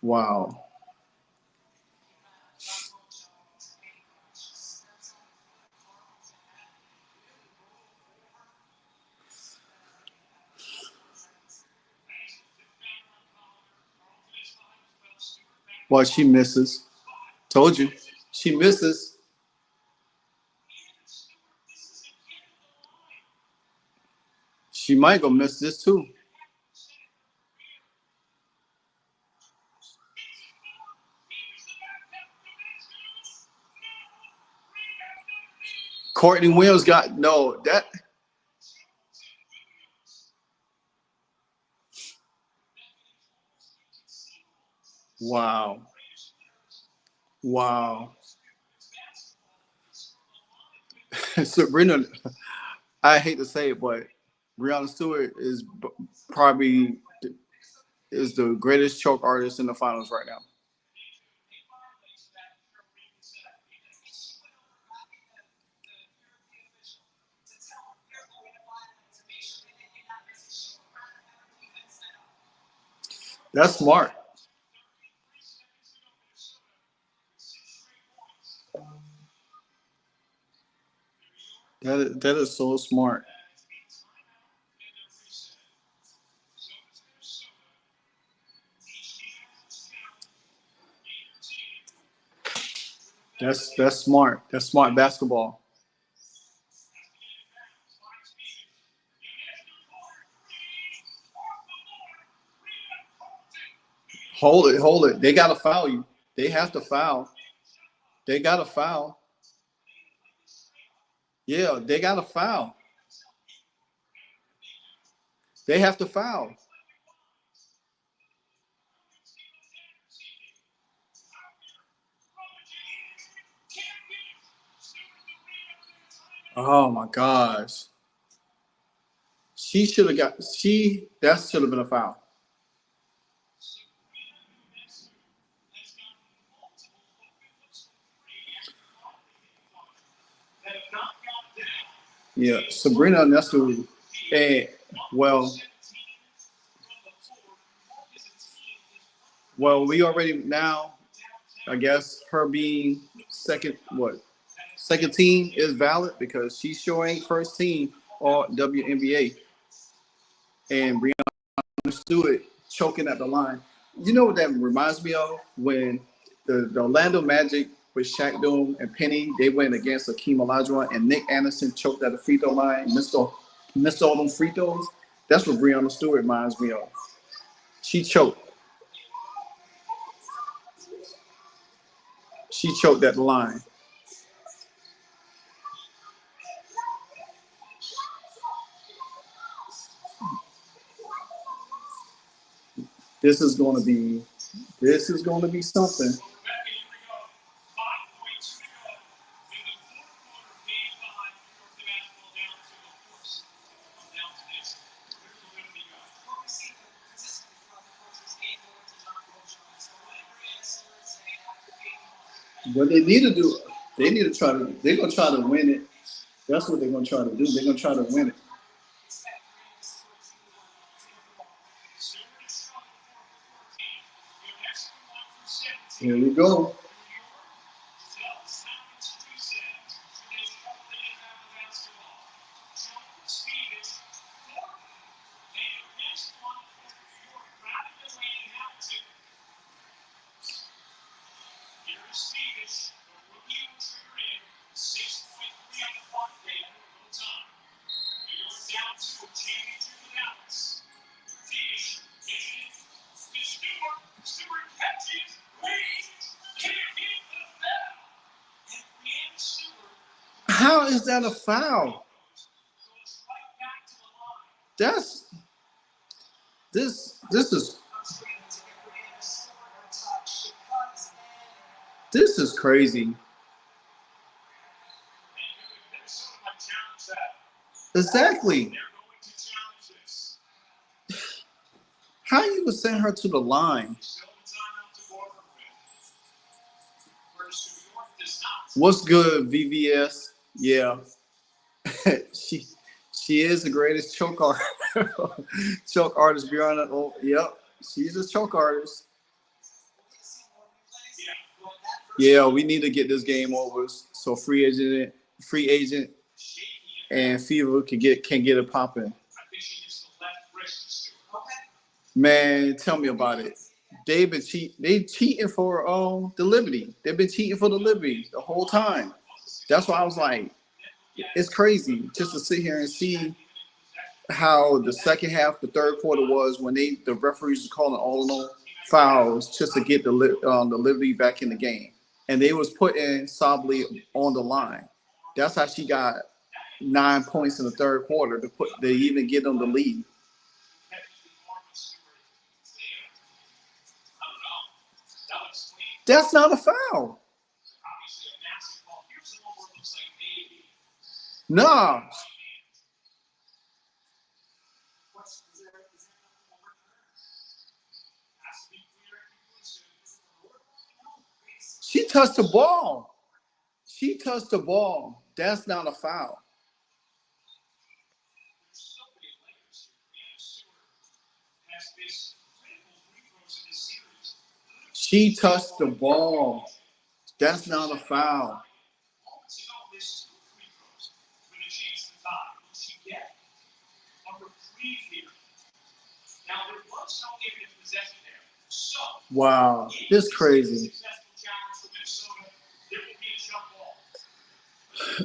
Wow. Well, she misses. Told you. She misses. She might go miss this too. Courtney Williams got no that. Wow. Wow. Sabrina, I hate to say it, but Breonna Stewart is probably is the greatest choke artist in the finals right now. That's smart. That is so smart. That's smart. That's smart basketball. Hold it, hold it. They gotta foul you. They have to foul. They gotta foul. Yeah, they gotta foul. They have to foul. Oh my gosh. She should have got that should have been a foul. Yeah, Sabrina Ionescu, and well, we already now, I guess her being second team is valid because she sure ain't first team or WNBA, and Breonna Stewart choking at the line. You know what that reminds me of when the Orlando Magic with Shaq Doom and Penny, they went against Akeem Olajuwon and Nick Anderson choked at the free throw line, missed all them free throws. That's what Breonna Stewart reminds me of. She choked. She choked at the line. This is going to be something. What they need to do, they're gonna try to win it. That's what they're gonna try to do. They're gonna try to win it. Here we go. How is that a foul? That's this is crazy. Exactly. How you would send her to the line? What's good, VVS? Yeah, she she is the greatest choke artist. Beyond oh, yep, she's a choke artist. Yeah, we need to get this game over so free agent, and Fever can get it popping. Man, tell me about it. They cheating for the Liberty. They've been cheating for the Liberty the whole time. That's why I was like, it's crazy just to sit here and see how the second half, the third quarter was when the referees were calling all fouls just to get the Liberty back in the game, and they was putting Sably on the line. That's how she got 9 points in the third quarter to even get them the lead. That's not a foul. Nah. She touched the ball. She touched the ball. That's not a foul. She touched the ball. That's not a foul. Wow, this is crazy.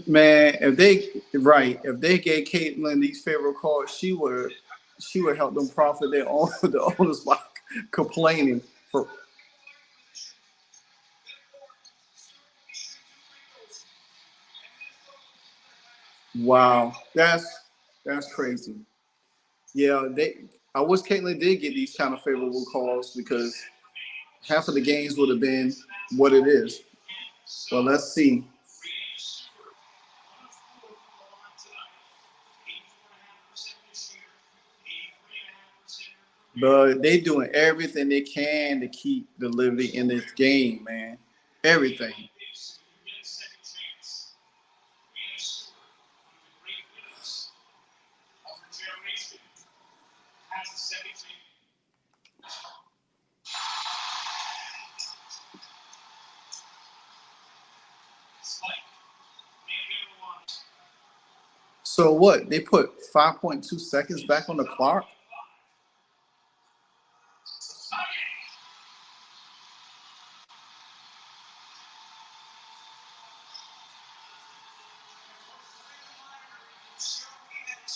Man, if they gave Caitlin these favorable calls, she would help them profit their own the owners by complaining for. Wow, that's crazy. Yeah, I wish Caitlin did get these kind of favorable calls because half of the games would have been what it is. Well, let's see. But they doing everything they can to keep the Liberty in this game, man. Everything. So what? They put 5.2 seconds back on the clock?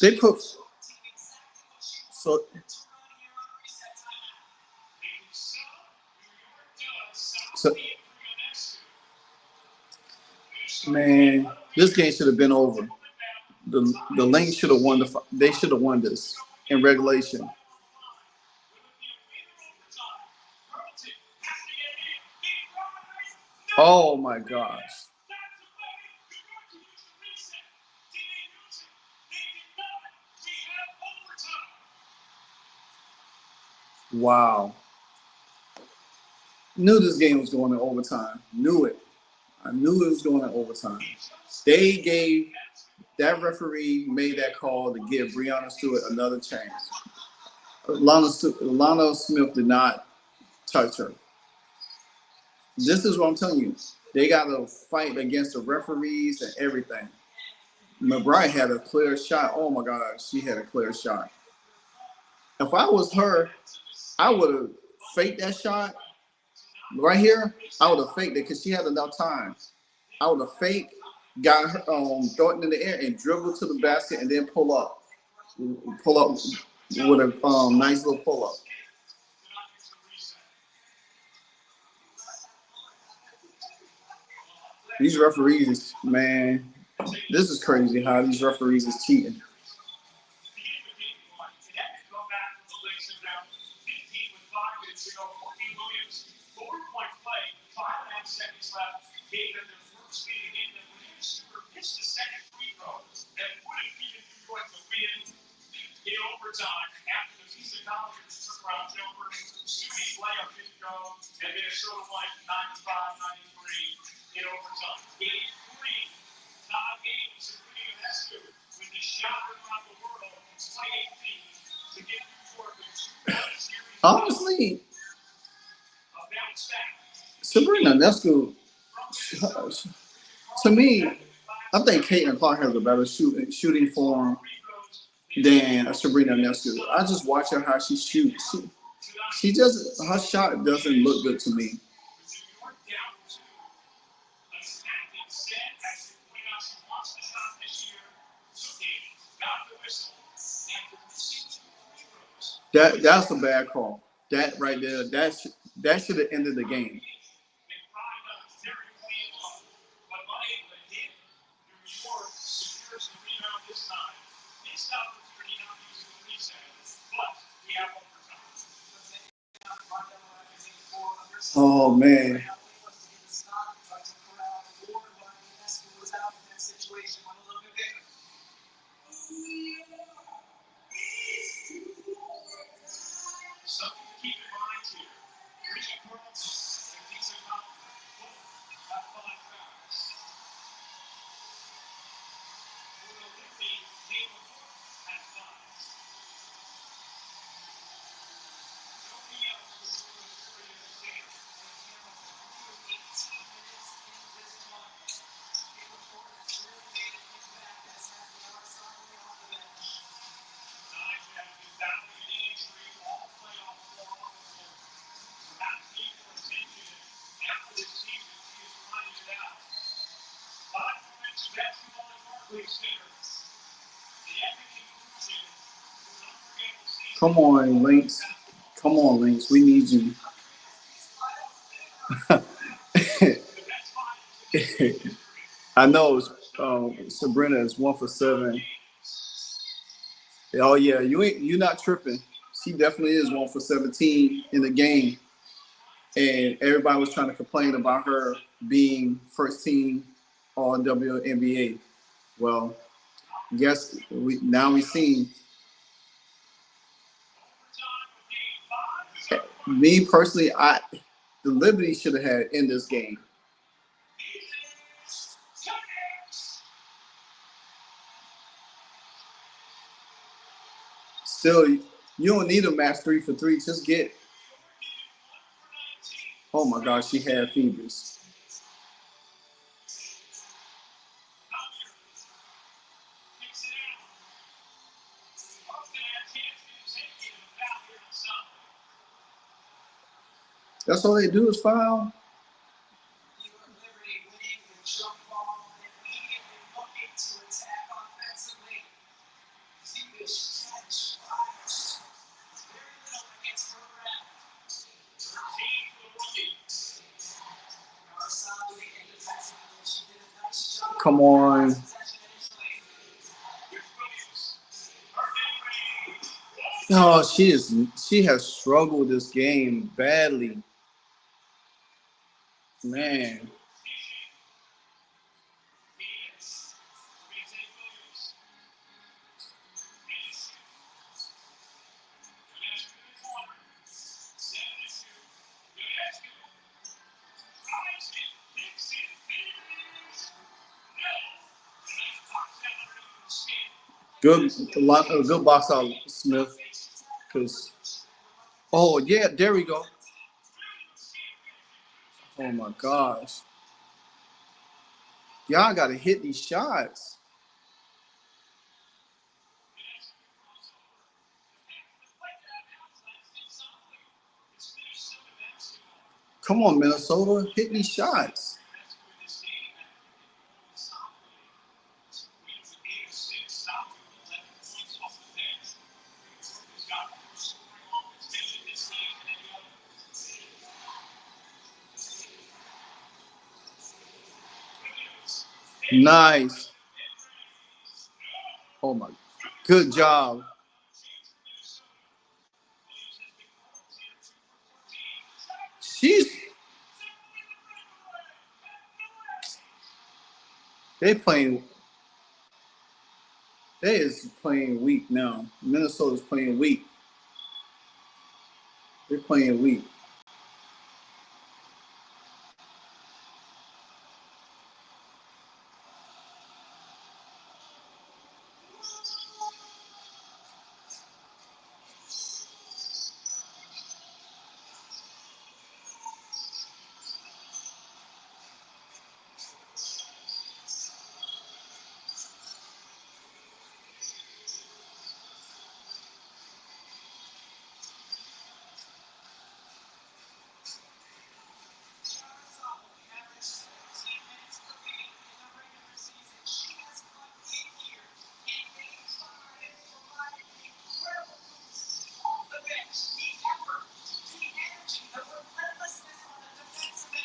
They put so man, this game should have been over. The Lynx should have won they should have won this in regulation. Oh my gosh. Wow. Knew this game was going to overtime. Knew it. I knew it was going to overtime. That referee made that call to give Breonna Stewart another chance. Lana Smith did not touch her. This is what I'm telling you. They got to fight against the referees and everything. McBride had a clear shot. Oh my God, she had a clear shot. If I was her, I would have faked that shot right here. I would have faked it because she had enough time. I would have faked, got her, throw it in the air and dribble to the basket and then pull up with a nice little pull up. These referees, man, this is crazy how these referees is cheating. Honestly, Sabrina Ionescu, to me, I think Caitlin Clark has a better shooting form than Sabrina Ionescu. I just watch her how she shoots. She just her shot doesn't look good to me. That's a bad call. That right there, that should have ended the game. Oh man. Come on, Lynx. Come on, Lynx. We need you. I know Sabrina is 1 for 7. Oh yeah, you're not tripping. She definitely is 1 for 17 in the game, and everybody was trying to complain about her being first team All WNBA. Well, guess we seen. Me personally, the Liberty should have had in this game. Still, you don't need a match 3 for 3. Just get. Oh my gosh, she had fevers. That's all they do is foul. Come on. No, she has struggled this game badly. Man. Good box out, Smith. Cause oh yeah, there we go. Oh my gosh. Y'all gotta hit these shots. Come on, Minnesota, hit these shots. Nice. Oh my, good job. She's they playing. They is playing weak now. Minnesota's playing weak. They're playing weak.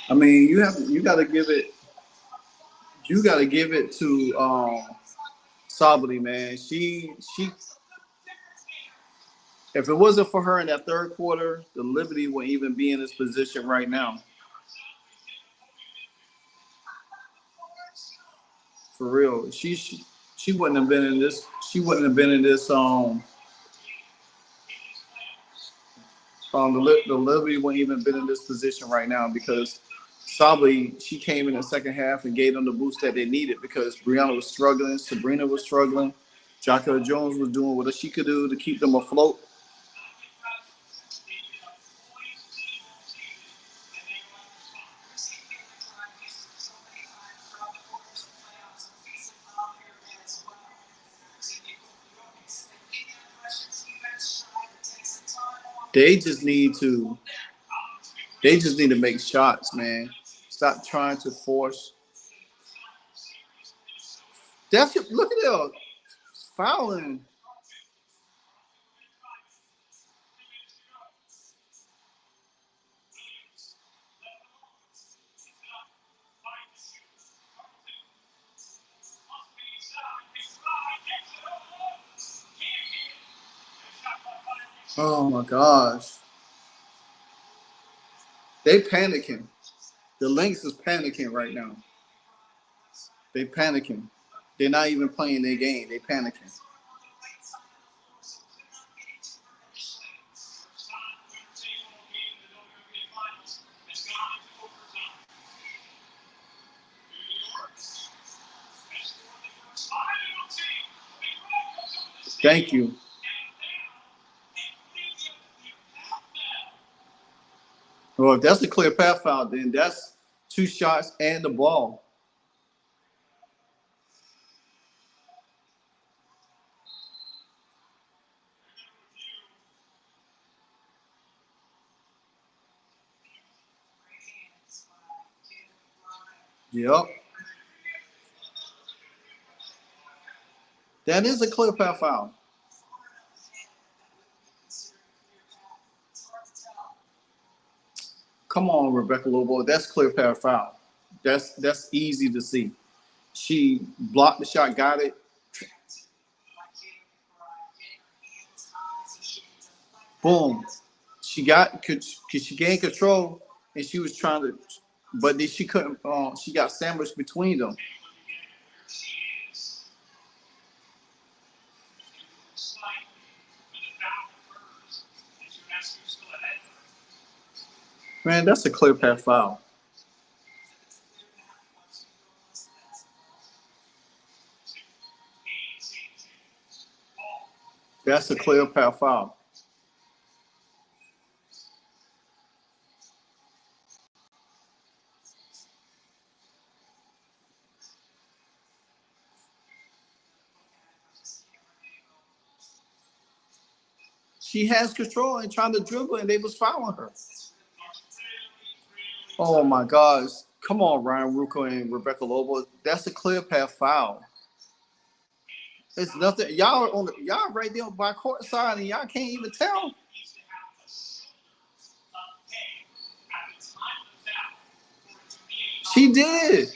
I mean, you got to give it to Sabali, man. She if it wasn't for her in that third quarter, the Liberty wouldn't even be in this position right now. For real, she wouldn't have been in this. She wouldn't have been in this. The Liberty wouldn't even been in this position right now because Sabali, she came in the second half and gave them the boost that they needed because Brianna was struggling, Sabrina was struggling, Jacqueline Jones was doing what she could do to keep them afloat. They just need to make shots, man. Stop trying to force. Look at that fouling. Oh my gosh. They panicking. The Lynx is panicking right now. They panicking. They're not even playing their game. They panicking. Thank you. Well, if that's a clear path foul, then that's 2 shots and the ball. Yep. That is a clear path foul. Come on, Rebecca Lobo. That's clear path foul. That's easy to see. She blocked the shot, got it. Boom. She gained control, and she was trying to, but then she couldn't. She got sandwiched between them. Man, that's a clear path foul. That's a clear path foul. She has control and trying to dribble, and they was fouling her. Oh my gosh. Come on, Ryan Rucco and Rebecca Lobo. That's a clear path foul. It's nothing. Y'all right there by court side, and y'all can't even tell. She did.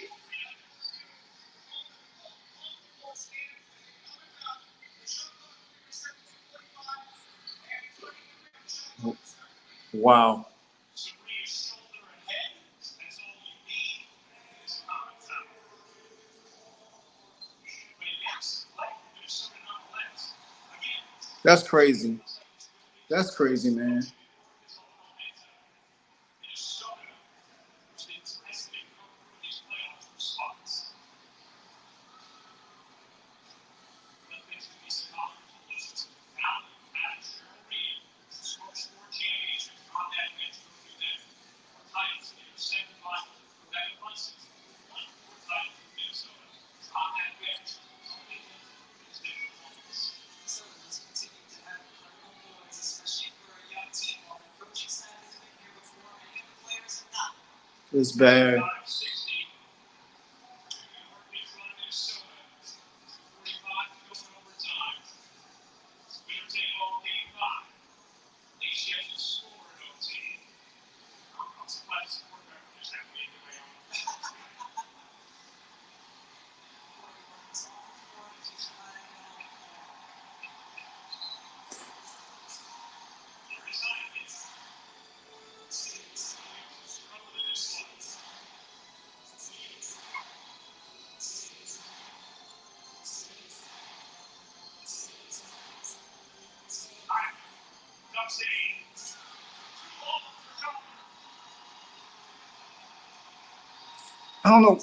Wow. That's crazy. That's crazy, man. It's bad. I don't know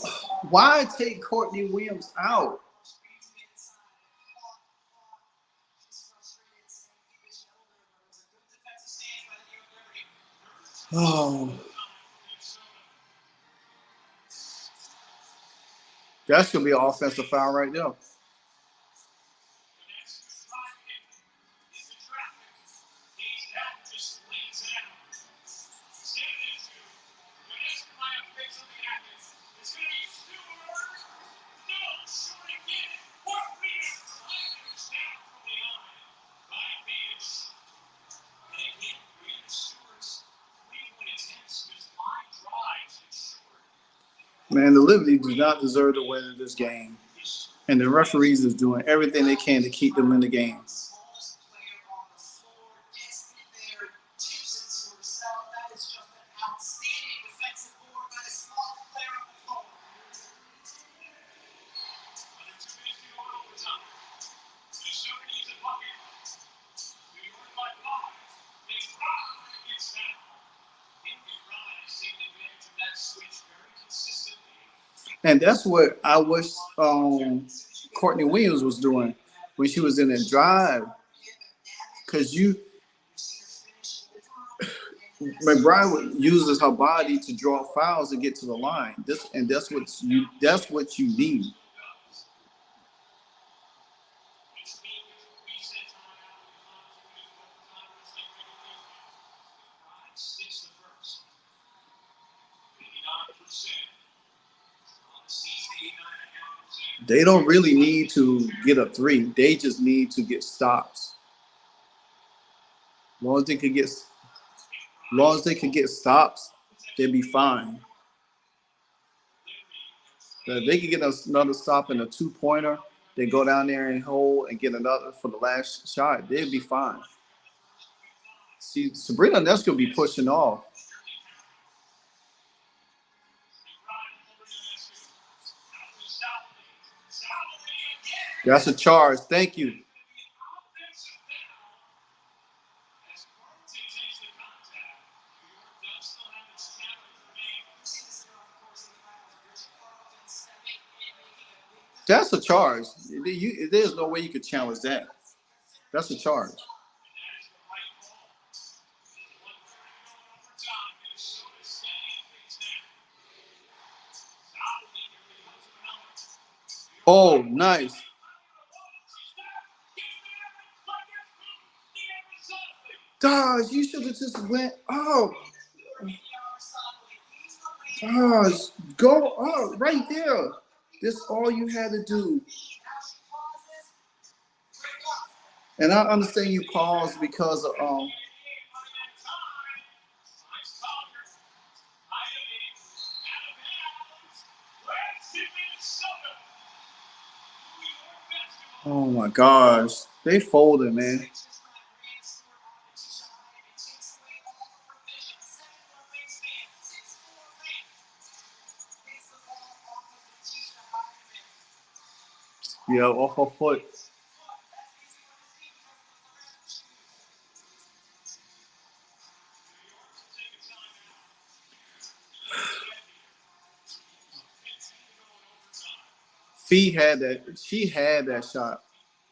why take Courtney Williams out. Oh, that should be an offensive foul right there. Man, the Liberty do not deserve to win this game. And the referees is doing everything they can to keep them in the game. And that's what I wish Courtney Williams was doing when she was in that drive. Because McBride uses her body to draw fouls to get to the line. That's what you need. They don't really need to get a three. They just need to get stops. As long as they could get stops, they'd be fine. But if they could get another stop in a 2-pointer, they go down there and hold and get another for the last shot, they'd be fine. See, Sabrina Nesco be pushing off. That's a charge. Thank you. That's a charge. There's no way you could challenge that. That's a charge. Oh, nice. Gosh, you should have just went up. Gosh, go up right there. That's all you had to do. And I understand you paused because of oh my gosh, they folded, man. Yeah, off her foot. Fee had that. She had that shot.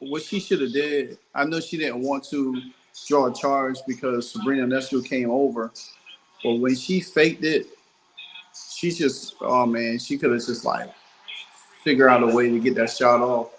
What she should have did, I know she didn't want to draw a charge because Sabrina Nesco came over. But when she faked it, she just, oh man, she could have just like figure out a way to get that shot off.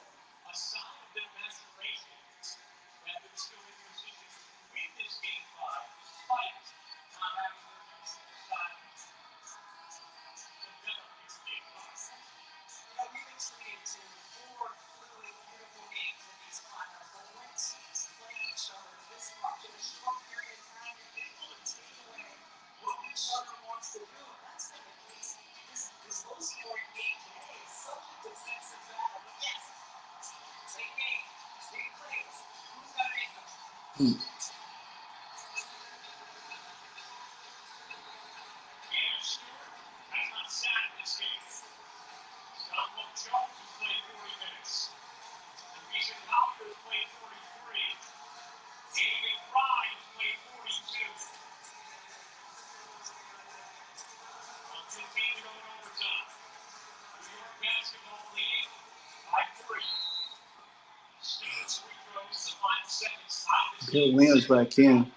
Good wins back in.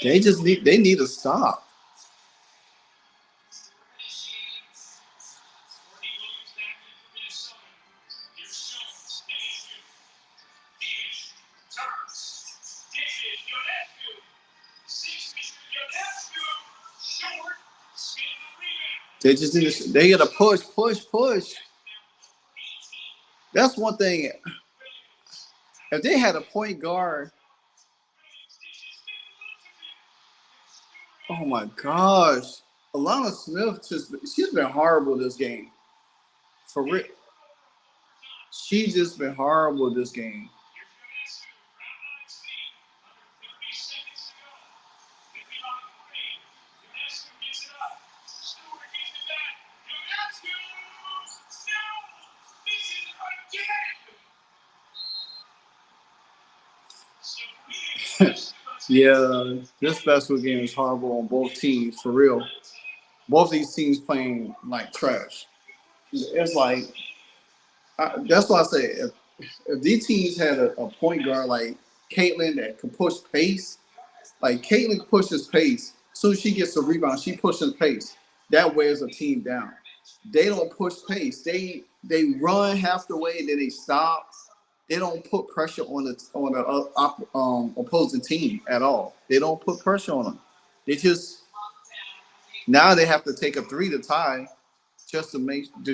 They need to stop. They just need to, they got to push. That's one thing. If they had a point guard, oh my gosh, Alana Smith she's been horrible this game. For real, she's just been horrible this game. Yeah, this basketball game is horrible on both teams, for real. Both these teams playing like trash. It's like, that's why I say if these teams had a point guard like Caitlin that could push pace, like Caitlin pushes pace. As soon as she gets the rebound, she pushes pace. That wears a team down. They don't push pace. They run half the way, then they stop. They don't put pressure on the opposing team at all. They don't put pressure on them. They just now they have to take a three to tie just to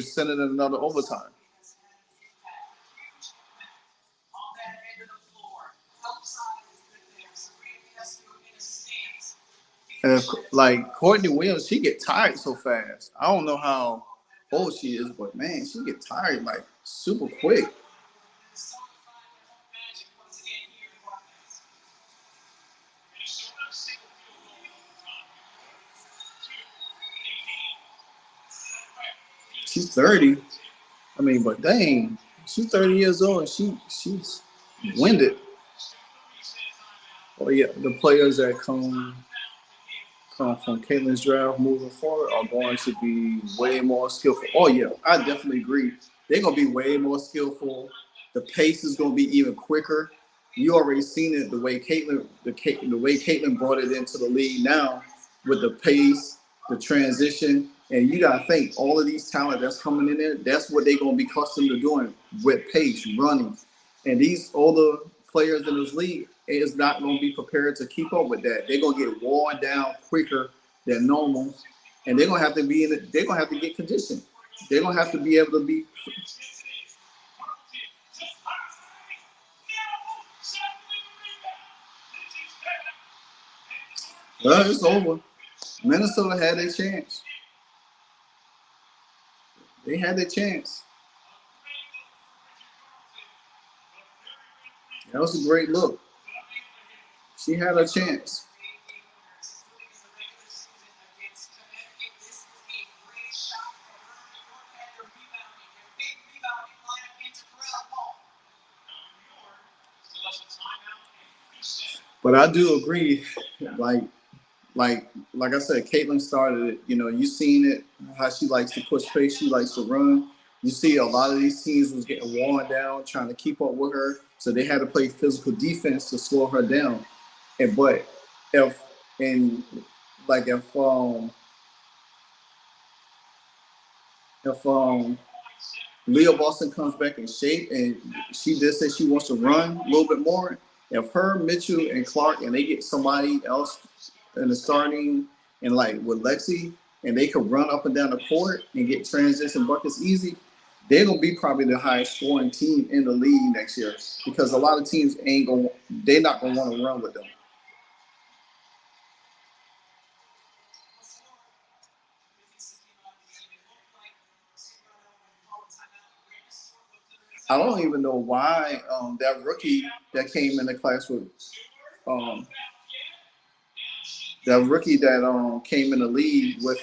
send it in another overtime. And like Courtney Williams, she get tired so fast. I don't know how old she is, but man, she get tired like super quick. She's 30. I mean, but dang, she's 30 years old and she's winded. Oh yeah, the players that come from Caitlin's draft moving forward are going to be way more skillful. Oh yeah, I definitely agree. They're gonna be way more skillful. The pace is gonna be even quicker. You already seen it the way Caitlin brought it into the league now with the pace, the transition, and you gotta think all of these talent that's coming in there. That's what they're gonna be accustomed to doing with pace, running, and these older players in this league is not going to be prepared to keep up with that. They're going to get worn down quicker than normal, and they're going to have to be in it. They're going to have to get conditioned. They're going to have to be able to be. Well, it's over. Minnesota had their chance. They had their chance. That was a great look. She had a chance. But I do agree, like I said, Caitlin started it. You know, you seen it, how she likes to push pace, she likes to run. You see a lot of these teams was getting worn down, trying to keep up with her. So they had to play physical defense to slow her down. But if Leah Boston comes back in shape and she just says she wants to run a little bit more, if her, Mitchell, and Clark, and they get somebody else in the starting and like with Lexi, and they could run up and down the court and get transition buckets easy, they're gonna be probably the highest scoring team in the league next year because a lot of teams they're not gonna want to run with them. I don't even know why that rookie that came in the class with that rookie that came in the league with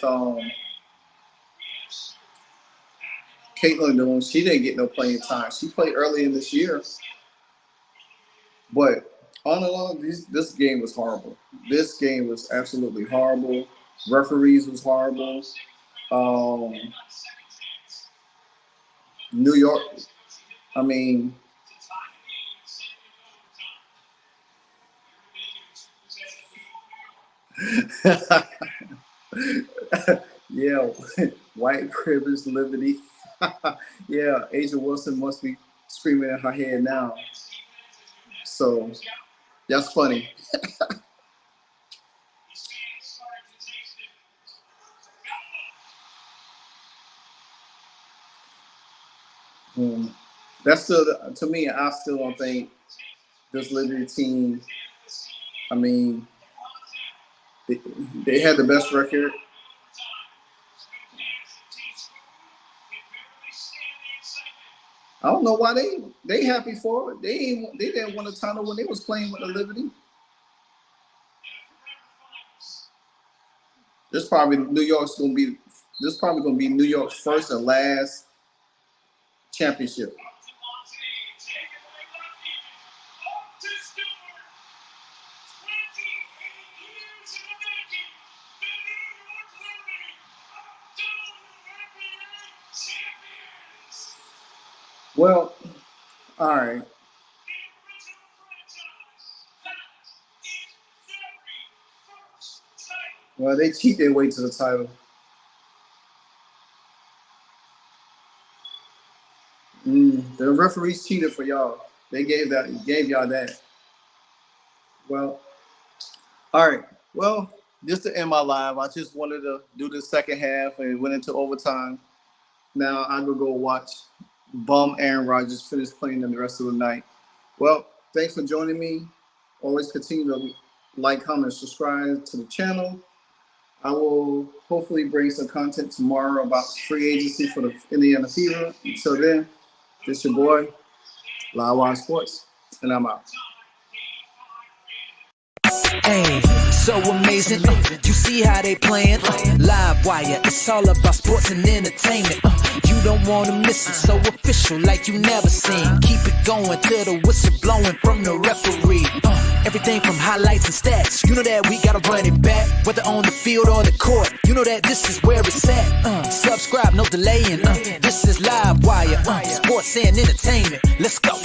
Caitlin doing, she didn't get no playing time. She played early in this year, but all in all, this game was horrible. This game was absolutely horrible. Referees was horrible. Um, New York. I mean, yeah, white privilege, liberty. Yeah, Asia Wilson must be screaming in her head now. So that's funny. That's still, to me, I still don't think this Liberty team, I mean, they had the best record. I don't know why they happy for it. They didn't win a title when they was playing with the Liberty. This probably New York's gonna be New York's first and last championship. Well, all right. Well, they cheat their way to the title. The referees cheated for y'all. They gave y'all that. Well, all right. Well, just to end my live, I just wanted to do the second half and went into overtime. Now I'm gonna go watch bum Aaron Rodgers finish playing them the rest of the night. Well, thanks for joining me. Always continue to like, comment, subscribe to the channel. I will hopefully bring some content tomorrow about free agency for the Indiana Fever. Until then, this your boy, Livewire Sports, and I'm out. Hey, so amazing. You see how they playing? Live wire, it's all about sports and entertainment. You don't want to miss it, so official like you never seen. Keep it going till the whistle blowing from the referee. Everything from highlights and stats. You know that we gotta run it back, whether on the field or the court. You know that this is where it's at. Subscribe, no delaying. This is Live Wire, sports and entertainment. Let's go.